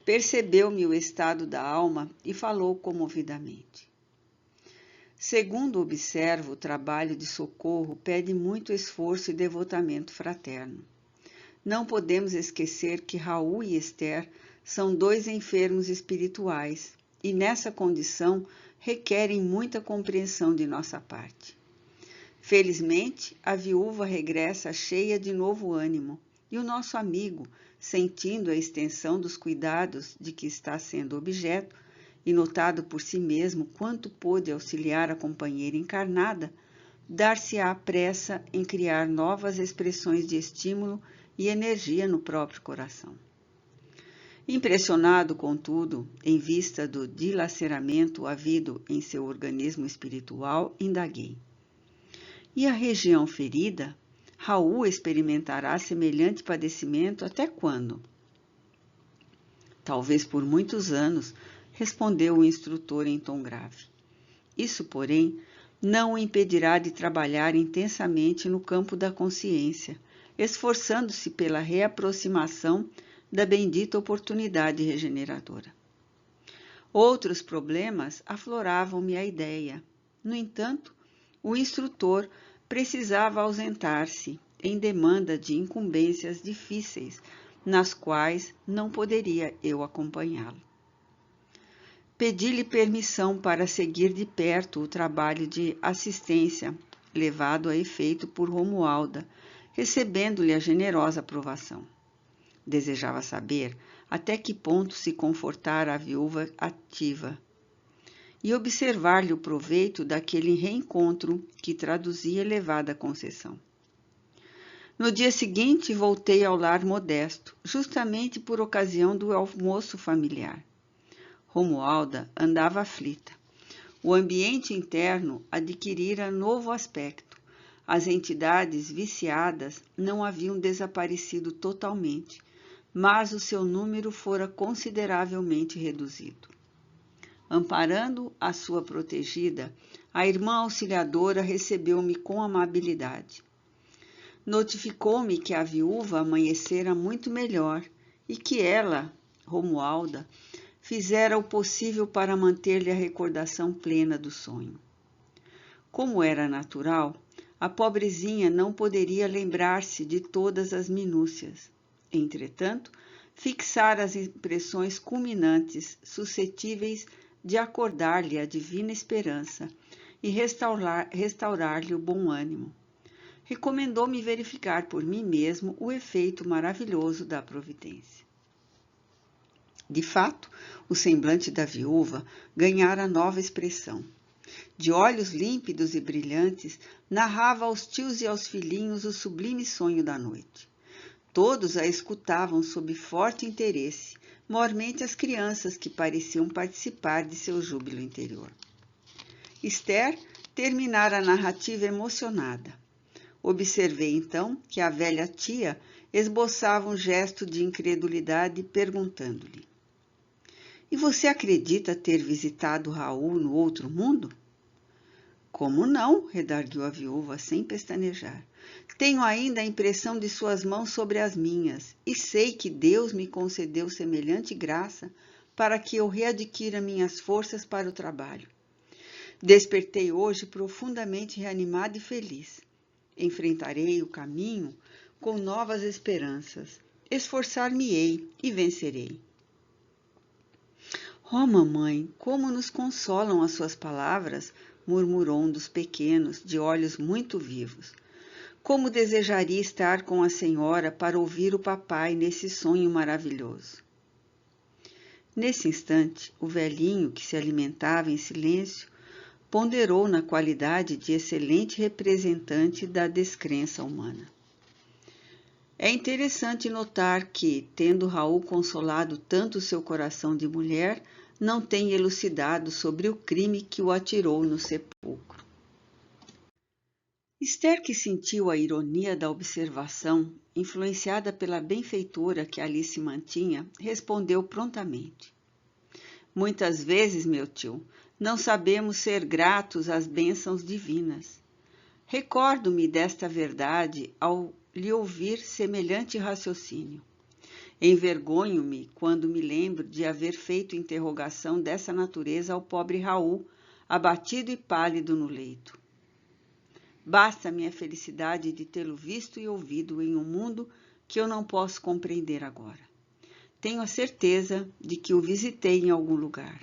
percebeu-me o estado da alma e falou comovidamente. Segundo observo, o trabalho de socorro pede muito esforço e devotamento fraterno. Não podemos esquecer que Raul e Esther são dois enfermos espirituais e, nessa condição, requerem muita compreensão de nossa parte. Felizmente, a viúva regressa cheia de novo ânimo e o nosso amigo, sentindo a extensão dos cuidados de que está sendo objeto, e notado por si mesmo quanto pôde auxiliar a companheira encarnada, dar-se-á pressa em criar novas expressões de estímulo e energia no próprio coração. Impressionado, contudo, em vista do dilaceramento havido em seu organismo espiritual, indaguei. E a região ferida? Raul experimentará semelhante padecimento até quando? Talvez por muitos anos, respondeu o instrutor em tom grave. Isso, porém, não o impedirá de trabalhar intensamente no campo da consciência, esforçando-se pela reaproximação da bendita oportunidade regeneradora. Outros problemas afloravam-me a ideia. No entanto, o instrutor precisava ausentar-se em demanda de incumbências difíceis, nas quais não poderia eu acompanhá-lo. Pedi-lhe permissão para seguir de perto o trabalho de assistência levado a efeito por Romualda, recebendo-lhe a generosa aprovação. Desejava saber até que ponto se confortara a viúva ativa e observar-lhe o proveito daquele reencontro que traduzia elevada concessão. No dia seguinte, voltei ao lar modesto, justamente por ocasião do almoço familiar. Romualda andava aflita. O ambiente interno adquirira novo aspecto. As entidades viciadas não haviam desaparecido totalmente, mas o seu número fora consideravelmente reduzido. Amparando a sua protegida, a irmã auxiliadora recebeu-me com amabilidade. Notificou-me que a viúva amanhecera muito melhor e que ela, Romualda, fizera o possível para manter-lhe a recordação plena do sonho. Como era natural, a pobrezinha não poderia lembrar-se de todas as minúcias. Entretanto, fixara as impressões culminantes, suscetíveis de acordar-lhe a divina esperança e restaurar-lhe o bom ânimo. Recomendou-me verificar por mim mesmo o efeito maravilhoso da providência. De fato, o semblante da viúva ganhara nova expressão. De olhos límpidos e brilhantes, narrava aos tios e aos filhinhos o sublime sonho da noite. Todos a escutavam sob forte interesse, mormente as crianças que pareciam participar de seu júbilo interior. Esther terminara a narrativa emocionada. Observei então que a velha tia esboçava um gesto de incredulidade, perguntando-lhe: E você acredita ter visitado Raul no outro mundo? Como não? Redarguiu a viúva, sem pestanejar. Tenho ainda a impressão de suas mãos sobre as minhas, e sei que Deus me concedeu semelhante graça para que eu readquira minhas forças para o trabalho. Despertei hoje profundamente reanimado e feliz. Enfrentarei o caminho com novas esperanças. Esforçar-me-ei e vencerei. Oh, mamãe, como nos consolam as suas palavras, murmurou um dos pequenos, de olhos muito vivos. Como desejaria estar com a senhora para ouvir o papai nesse sonho maravilhoso. Nesse instante, o velhinho, que se alimentava em silêncio, ponderou na qualidade de excelente representante da descrença humana. É interessante notar que, tendo Raul consolado tanto seu coração de mulher, não tem elucidado sobre o crime que o atirou no sepulcro. Esther, que sentiu a ironia da observação, influenciada pela benfeitora que ali se mantinha, respondeu prontamente. Muitas vezes, meu tio, não sabemos ser gratos às bênçãos divinas. Recordo-me desta verdade ao lhe ouvir semelhante raciocínio. Envergonho-me quando me lembro de haver feito interrogação dessa natureza ao pobre Raul, abatido e pálido no leito. Basta-me a felicidade de tê-lo visto e ouvido em um mundo que eu não posso compreender agora. Tenho a certeza de que o visitei em algum lugar.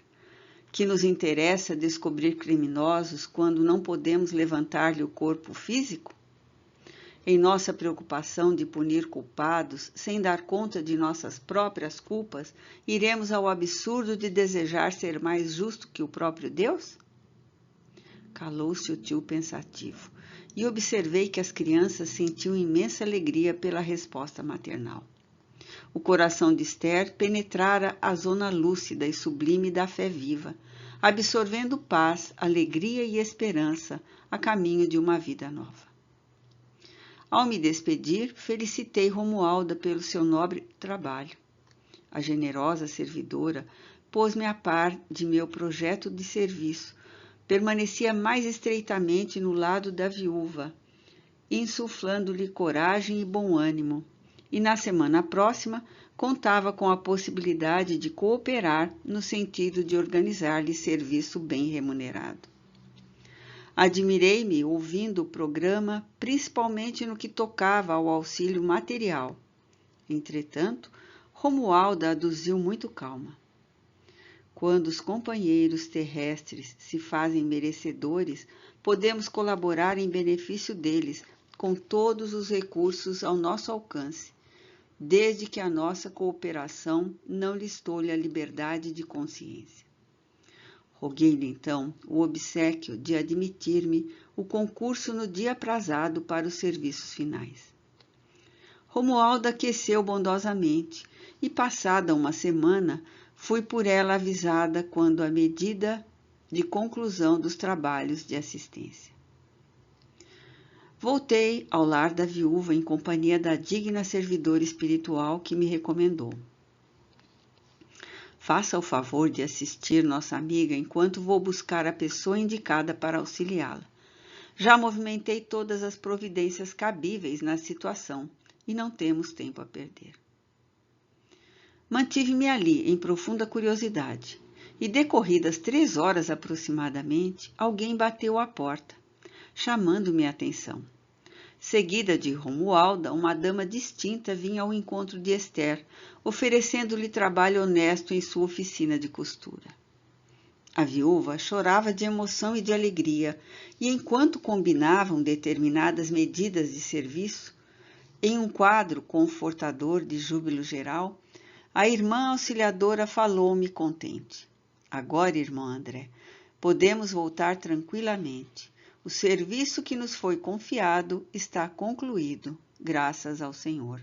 Que nos interessa descobrir criminosos quando não podemos levantar-lhe o corpo físico? Em nossa preocupação de punir culpados, sem dar conta de nossas próprias culpas, iremos ao absurdo de desejar ser mais justo que o próprio Deus? Calou-se o tio pensativo, e observei que as crianças sentiam imensa alegria pela resposta maternal. O coração de Esther penetrara a zona lúcida e sublime da fé viva, absorvendo paz, alegria e esperança a caminho de uma vida nova. Ao me despedir, felicitei Romualda pelo seu nobre trabalho. A generosa servidora pôs-me a par de meu projeto de serviço, permanecia mais estreitamente no lado da viúva, insuflando-lhe coragem e bom ânimo, e na semana próxima contava com a possibilidade de cooperar no sentido de organizar-lhe serviço bem remunerado. Admirei-me ouvindo o programa, principalmente no que tocava ao auxílio material. Entretanto, Romualda aduziu muito calma. Quando os companheiros terrestres se fazem merecedores, podemos colaborar em benefício deles, com todos os recursos ao nosso alcance, desde que a nossa cooperação não lhes tolhe a liberdade de consciência. Roguei-lhe, então, o obséquio de admitir-me o concurso no dia aprazado para os serviços finais. Romualda aqueceu bondosamente e, passada uma semana, fui por ela avisada quando a medida de conclusão dos trabalhos de assistência. Voltei ao lar da viúva em companhia da digna servidora espiritual que me recomendou. Faça o favor de assistir nossa amiga enquanto vou buscar a pessoa indicada para auxiliá-la. Já movimentei todas as providências cabíveis na situação e não temos tempo a perder. Mantive-me ali em profunda curiosidade e, decorridas 3 horas aproximadamente, alguém bateu à porta, chamando-me a atenção. Seguida de Romualda, uma dama distinta vinha ao encontro de Esther, oferecendo-lhe trabalho honesto em sua oficina de costura. A viúva chorava de emoção e de alegria, e enquanto combinavam determinadas medidas de serviço, em um quadro confortador de júbilo geral, a irmã auxiliadora falou-me contente. Agora, irmão André, podemos voltar tranquilamente. O serviço que nos foi confiado está concluído, graças ao Senhor.